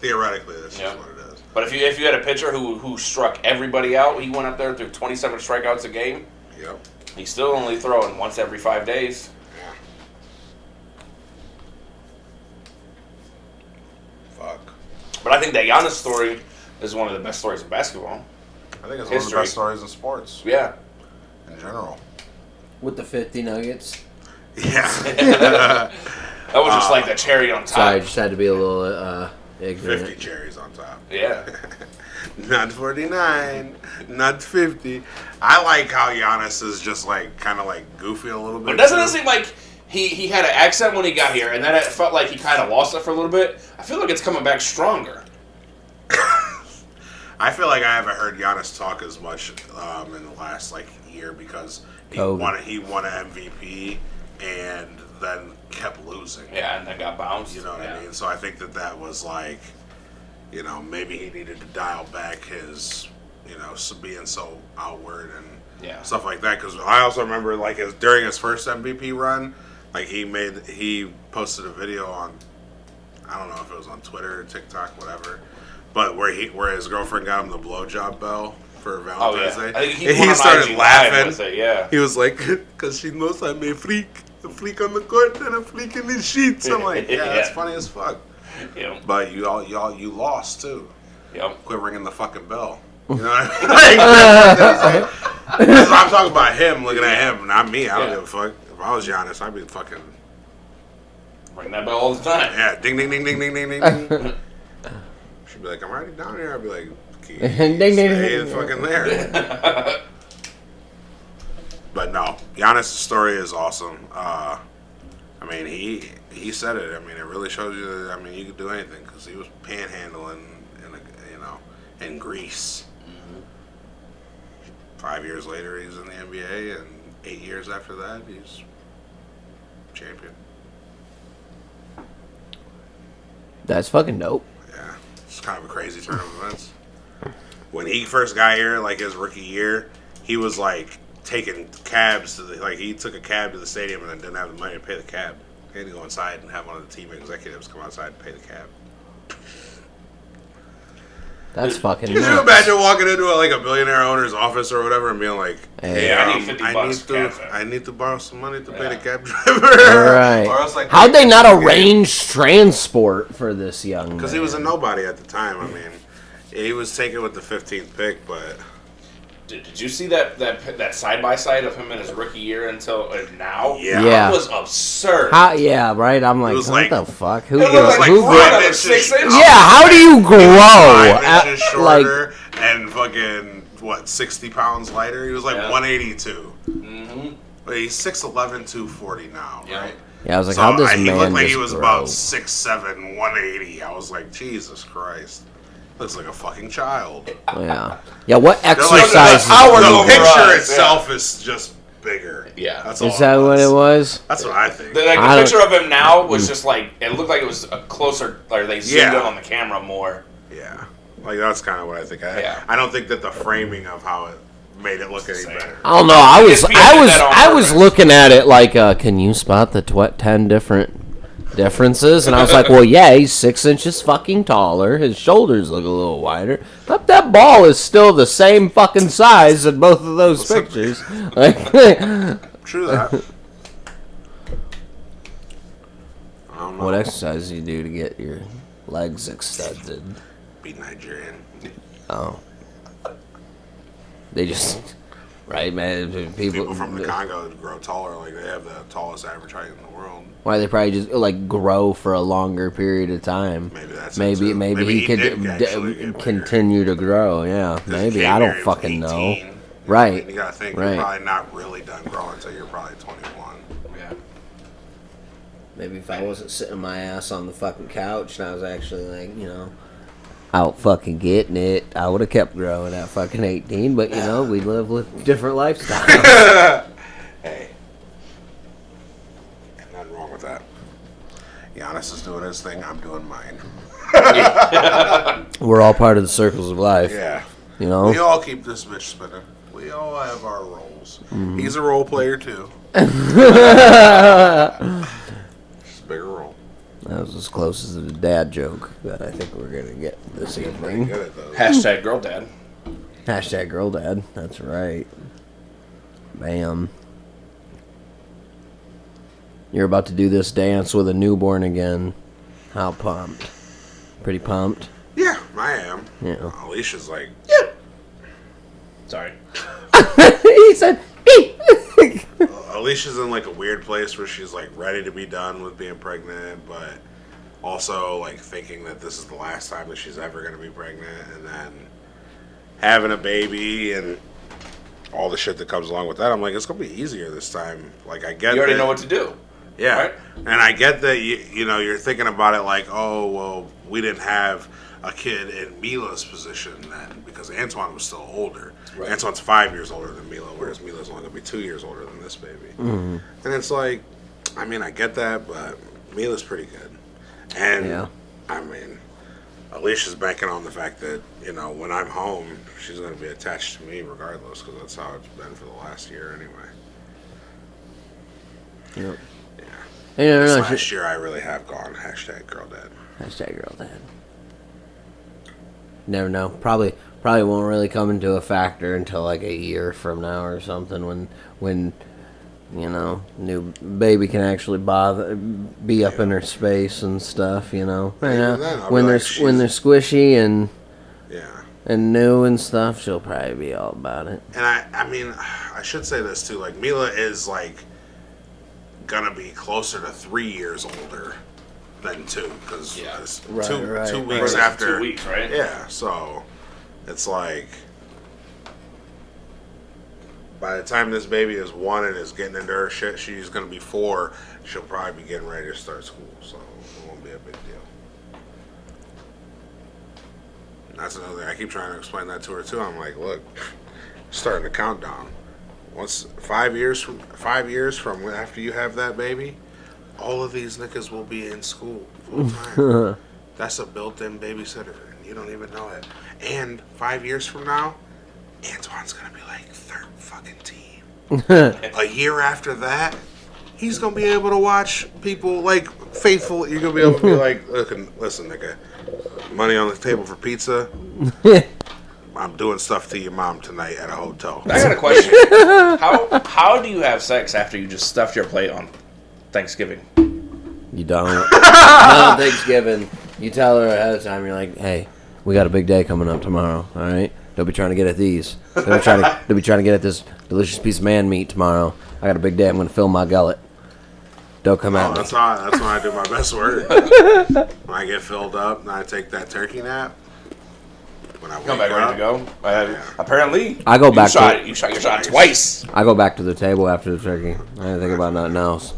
theoretically, this Yeah. is what it is. But if you had a pitcher who struck everybody out, he went up there through 27 strikeouts a game. Yep. He's still only throwing once every 5 days. Yeah. Fuck. But I think that Giannis story is one of the best stories in basketball. I think it's one of the history. best stories in sports Yeah. in general. With the 50 nuggets. Yeah. That was just like the cherry on top. Sorry, I just had to be a little ignorant. 50 cherries on top. Yeah. Not 49, not 50. I like how Giannis is just like kind of like goofy a little bit. But doesn't it too. seem like he had an accent when he got here, and then it felt like he kind of lost it for a little bit? I feel like it's coming back stronger. I feel like I haven't heard Giannis talk as much in the last like year because he COVID. won an MVP and then kept losing. Yeah, and then got bounced. You know what Yeah. I mean? So I think that was like, you know, maybe he needed to dial back his, you know, being so outward and Yeah. stuff like that. Because I also remember like during his first MVP run, like he posted a video on, I don't know if it was on Twitter or TikTok, whatever, but where his girlfriend got him the blowjob bell for Oh, Valentine's yeah. Day. I think he And went on started IG Live laughing. with it, yeah. He was like, because she knows I'm a freak on the court and a freak in the sheets. I'm like, yeah, that's Yeah. funny as fuck. Yep. But you lost too. Yep. Quit ringing the fucking bell. You know what I mean? Like, I'm talking about him, looking at him, not me. I don't Yeah. give a fuck. If I was Giannis, I'd be fucking Ring that bell all the time. yeah, ding ding ding ding ding ding ding. She'd be like, I'm already down here. I'd be like, Ding, ding, ding, stay ding. fucking there. But no, Giannis' story is awesome. I mean, he said it. I mean, it really shows you that, I mean, you could do anything because he was panhandling in Greece. 5 years later, he's in the NBA, and 8 years after that, he's champion. That's fucking dope. Yeah, it's kind of a crazy turn of events. When he first got here, like his rookie year, he was like taking cabs he took a cab to the stadium and then didn't have the money to pay the cab. He had to go inside and have one of the team executives come outside and pay the cab. That's fucking Could you nuts. imagine walking into like a billionaire owner's office or whatever and being like, Hey, "Hey, I need 50 bucks for cab fare." I need to borrow some money to pay the Yeah. cab driver." Right. Or else, like, How'd they not arrange transport for this young man? Because he was a nobody at the time. I mean, he was taken with the 15th pick, but Did you see that side by side of him in his rookie year until now? Yeah. Yeah. That was absurd. How, yeah, right? I'm like, was what like- the fuck? Who It looked gives, like who Fred gives- up inches- 6 inches. Yeah, how do you grow? 5 at- inches like, shorter and fucking, 60 pounds lighter? He was like Yeah. 182. Mm-hmm. But he's 6'11", 240 now, Yeah. right? yeah, I was like, So how does he man looked like just he was grow? about 6'7", 180. I was like, Jesus Christ. Looks like a fucking child. Yeah, yeah. What They're like, exercises? the power, did the you picture do? Yeah. itself is just bigger. Yeah. That's all Is that what it was? That's what I think. The I don't- picture of him now was just like it looked like it was a closer, or they zoomed Yeah. in on the camera more. Yeah. Like, that's kind of what I think. Yeah. I don't think that the framing of how it made it look any Same. better. I don't know. I was ESPN did that on I was purpose. looking at it like, can you spot the 10 different differences? And I was like, well, yeah, he's 6 inches fucking taller. His shoulders look a little wider. But that ball is still the same fucking size in both of those pictures. Like, True that. I don't know. what exercise do you do to get your legs extended? Be Nigerian. Oh, they just right, man. People from the Congo grow taller. Like, they have the tallest average height in the world. Why they probably just like grow for a longer period of time. Maybe that's it, maybe too. maybe Maybe he he could did actually get bigger. continue to grow. Yeah, 'Cause he maybe came I here, don't he was fucking 18. know. You know, Right. You gotta think Right. you're probably not really done growing until you're probably 21. Yeah. Maybe if I wasn't sitting my ass on the fucking couch and I was actually like, out fucking getting it, I would have kept growing at fucking 18. But we live with different lifestyles. Hey. Nothing wrong with that. Giannis is doing his thing. I'm doing mine. We're all part of the circles of life. Yeah. You know. We all keep this bitch spinning. We all have our roles. He's a role player too. Just a bigger role. That was as close as the dad joke that I think we're gonna get this Pretty evening. good at those. Hashtag girl dad. Hashtag girl dad. That's right. Bam. You're about to do this dance with a newborn again. How pumped? Pretty pumped. Yeah, I am. Yeah. Alicia's like, Sorry. He said, "Beep." Alicia's in like a weird place where she's like ready to be done with being pregnant, but also like thinking that this is the last time that she's ever going to be pregnant, and then having a baby and all the shit that comes along with that. I'm like, it's going to be easier this time. Like, I get You already that- know what to do. Yeah, Right? and I get that you know you're thinking about it like, oh well, we didn't have a kid in Mila's position then because Antoine was still older. Right. Antoine's 5 years older than Mila, whereas Mila's only gonna be 2 years older than this baby. Mm-hmm. And it's like, I mean, I get that, but Mila's pretty good, and Yeah. I mean, Alicia's banking on the fact that you know when I'm home, she's gonna be attached to me regardless because that's how it's been for the last year anyway. Yep. Yeah. Hey, no, This no, last year I really have gone #girldad. Hashtag girl dad. Never know. Probably won't really come into a factor until like a year from now or something when you know new baby can actually be up in her space and stuff. You know, Even then, I'll when be they're like, when they're squishy and Yeah. new and stuff, she'll probably be all about it. And I mean, I should say this too. Like Mila is like gonna be closer to 3 years older than 2 because Yeah. Right, two right. 2 Right. weeks after. 2 weeks, right? Yeah, so it's like by the time this baby is 1 and is getting into her shit, she's gonna be 4. She'll probably be getting ready to start school, so it won't be a big deal. And that's another thing. I keep trying to explain that to her too. I'm like, look, starting the countdown. Once 5 years from after you have that baby, all of these niggas will be in school full time. That's a built-in babysitter, and you don't even know it. And 5 years from now, Antoine's gonna be like 3rd fucking team. A year after that, he's gonna be able to watch people like faithful. You're gonna be able to be like, listen, nigga, money on the table for pizza. I'm doing stuff to your mom tonight at a hotel. I got a question. How do you have sex after you just stuffed your plate on Thanksgiving? You don't. On Thanksgiving, you tell her ahead of time. You're like, "Hey, we got a big day coming up tomorrow. All right, don't be trying to get at these. Don't be trying to get at this delicious piece of man meat tomorrow. I got a big day. I'm gonna fill my gullet. Don't come at me." That's when I do my best work. When I get filled up and I take that turkey nap. When I Come wake back ready to up, go. Apparently, I go back You shot your shot twice. I go back to the table after the turkey. I didn't think about nothing else.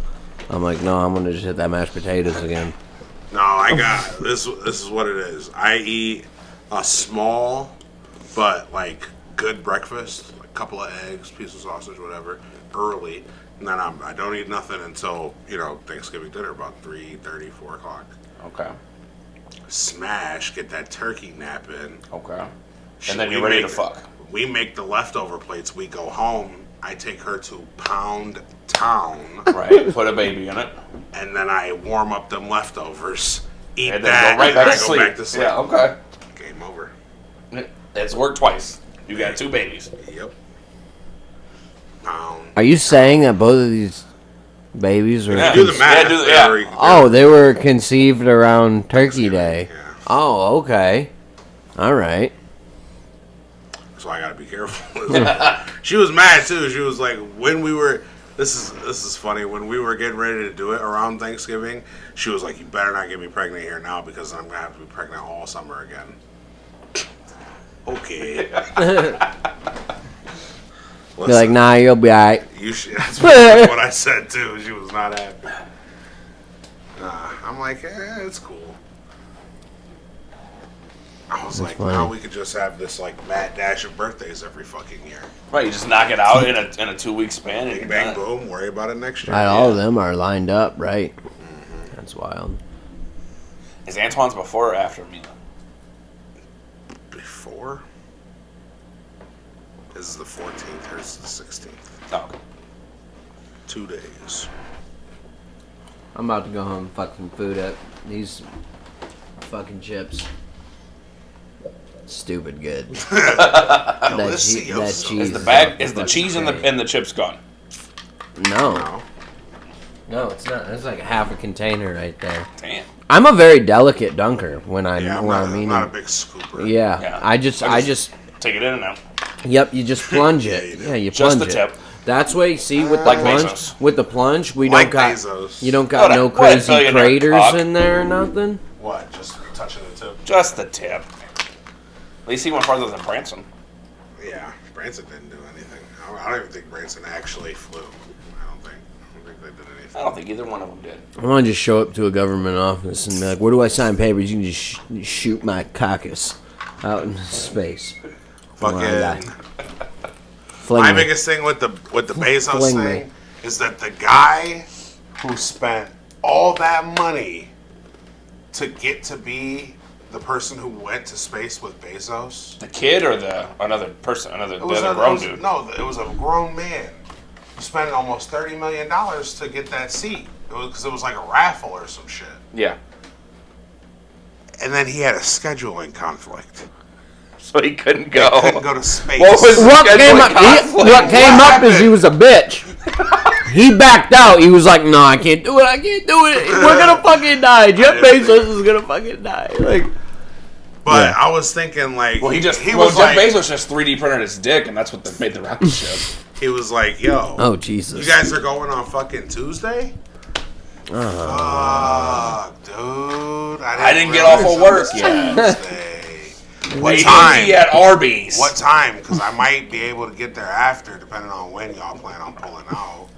I'm like, no, I'm gonna just hit that mashed potatoes again. No, I got this. This is what it is. I eat a small, but like good breakfast, like a couple of eggs, piece of sausage, whatever, early, and then I don't eat nothing until Thanksgiving dinner about 3:30, 4 o'clock. Okay. Smash, get that turkey nap in. Okay. Shit, And then we you're ready make- to fuck. We make the leftover plates. We go home. I take her to Pound Town, Right. Put a baby in it. and then I warm up them leftovers. Eat And that, then go right and back I to go sleep. back to sleep. Yeah. Okay. Game over. It's worked twice. You got 2 babies. Yep. Pound. Are you saying that both of these babies were? Yeah. Do the math. Yeah, Oh, they were conceived around Turkey Day. Yeah. Oh, okay. All right. So I gotta be careful. She was mad too. She was like, when we were. This is funny. When we were getting ready to do it around Thanksgiving, she was like, "You better not get me pregnant here now because I'm gonna have to be pregnant all summer again." Okay. You're like, nah, you'll be alright. You should, that's what I said too. She was not happy. I'm like, it's cool. I was like, funny. now we could just have this like mad dash of birthdays every fucking year. Right. You just knock it out in a 2-week span. And Big you're bang done. boom. Worry about it next year. Right, all of them are lined up, right? That's wild. Is Antoine's before or after Mila? Before. This is the 14th. Hers is the 16th. Oh, okay. 2 days. I'm about to go home and fuck some food up. These fucking chips. Stupid good. that cheese. Is the bag? Is the cheese and the chips gone? No. No, it's not. It's like half a container right there. Damn. I'm a very delicate dunker when I'm Yeah, when I'm I'm eating. not a big scooper. Yeah, Yeah. I just Take it in and out. Yep, you just plunge it. you do. Yeah, you Just plunge the it. tip. That's why you see with the Like plunge. Bezos. With the plunge, we Like don't got Bezos. you don't got What a- no what a crazy billionaire craters cock. in there or nothing. What? Just touching the tip? Just the tip. At least he went farther than Branson. Yeah, Branson didn't do anything. I don't even think Branson actually flew. I don't think they did anything. I don't think either one of them did. I want to just show up to a government office and be like, "Where do I sign papers? You can just shoot my caucus out in space." Fucking. Fling My me. biggest thing with the Bezos Fling me. thing is that the guy who spent all that money to get to be the person who went to space with Bezos. The kid or the another person, the It was other a grown dude. No, it was a grown man who spent almost $30 million to get that seat. Because it was like a raffle or some shit. Yeah. And then he had a scheduling conflict. So he couldn't go. Couldn't go to space. What was What scheduling came up? conflict? What came up is happened? he was a bitch. He backed out. He was like, "No, I can't do it. I can't do it. We're gonna fucking die. Jeff Bezos is gonna fucking die." Like, But Yeah. I was thinking like Well, he Jeff was like Bezos just 3D printed his dick, and that's what made the rocket ship. he was like, "Yo, oh Jesus. you guys are going on fucking Tuesday?" Fuck, dude. I didn't get off realize of it work was yet. Tuesday. What AT&T time? at Arby's. What time? Because I might be able to get there after, depending on when y'all plan on pulling out.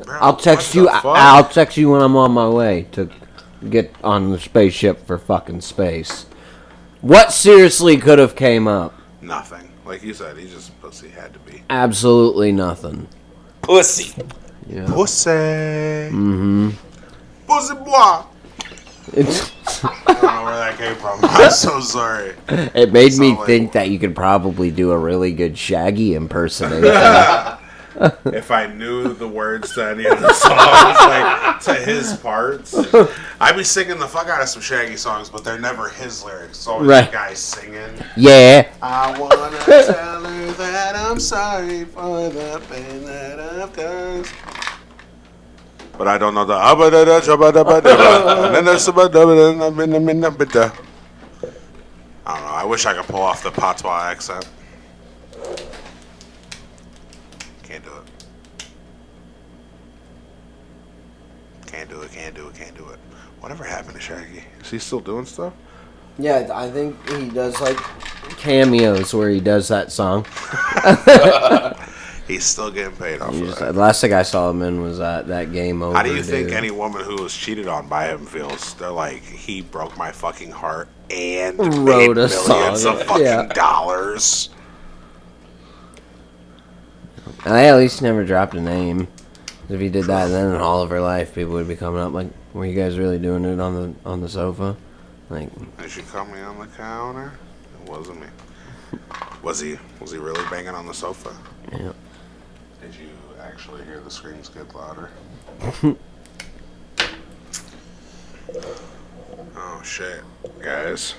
Bro, I'll text what you. the fuck? I'll text you when I'm on my way to get on the spaceship for fucking space. What seriously could have came up? Nothing. Like you said, he's just a pussy. Had to be. Absolutely nothing. Pussy. Yeah. Pussy. Mm-hmm. Pussy boy. It's, I don't know where that came from. I'm so sorry. it made me Sound like- think that you could probably do a really good Shaggy impersonation. If I knew the words to any of the songs, like to his parts, I'd be singing the fuck out of some Shaggy songs, but they're never his lyrics. It's always Right. the guy singing. Yeah. I wanna tell her that I'm sorry for the pain that I've caused. But I don't know the. I don't know. I wish I could pull off the patois accent. Can't do it. Can't do it. Can't do it. Can't do it. Whatever happened to Shaggy? Is he still doing stuff? Yeah, I think he does like cameos where he does that song. He's still getting paid off of The that. last thing I saw him in was that Game Over. How do you think dude. any woman who was cheated on by him feels? They're like, he broke my fucking heart and Wrote made a millions song, of fucking yeah. dollars. I at least never dropped a name. If he did that, then in all of her life, people would be coming up like, "Were you guys really doing it on the sofa?" Like, Did she call me on the counter? It wasn't me. Was he really banging on the sofa? yeah. Did you actually hear the screams get louder? Oh shit, guys!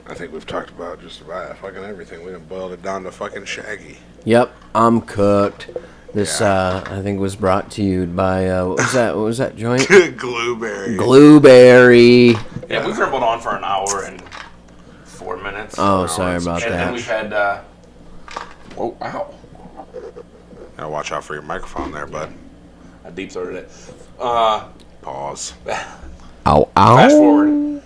I think we've talked about just about fucking everything. We done boiled it down to fucking Shaggy. Yep, I'm cooked. This Yeah. I think was brought to you by what was that? What was that joint? Glueberry. Blueberry. Yeah, we've rambled on for an hour and 4 minutes. Oh, sorry about and then that. we've had. Oh, ow. Now watch out for your microphone there, bud. I deep throated it. Pause. Ow, Fast ow. forward.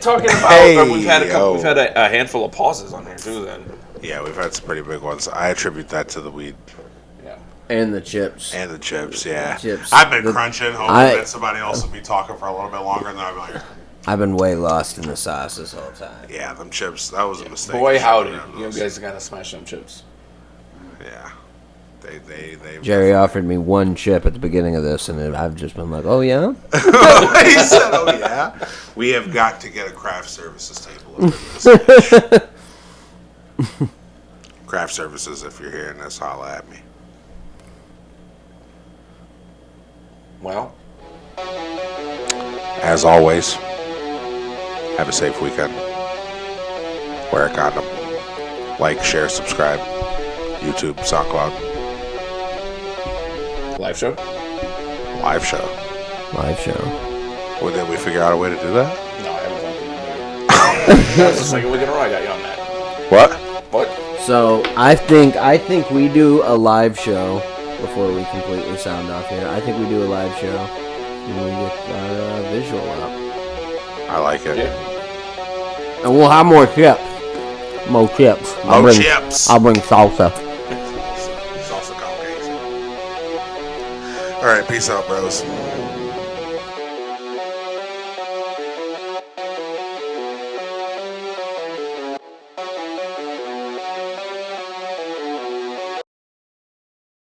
Talking about, Hey, we've had a couple. yo. We've had a handful of pauses on here too. Then, Yeah, we've had some pretty big ones. I attribute that to the weed yeah. And the chips. and the chips. Yeah, Chips. I've been The- crunching, hoping that somebody else will be talking for a little bit longer, and then I'm like, I've been way lost in the sauce this whole time. yeah, them chips. That was a mistake. Boy, You howdy! should've done You those. guys gotta smash them chips. Yeah, they. Jerry offered me one chip at the beginning of this, and I've just been like, "Oh yeah." He said, "Oh yeah, we have got to get a craft services table." Up in this bitch. Craft services, if you're hearing this, holla at me. Well, As always, have a safe weekend. Wear a condom. Like, share, subscribe. YouTube, SoundCloud, live show. live show. Live show. Well, did we figure out a way to do that? No, I haven't talked to you. That's the second week in a row I got you on that. What? What? So I think we do a live show before we completely sound off here. I think we do a live show when we get our visual up. I like it. Yeah. And we'll have more chips. More chips. More chips. I'll bring salsa. Salsa con queso. All right, peace out, bros.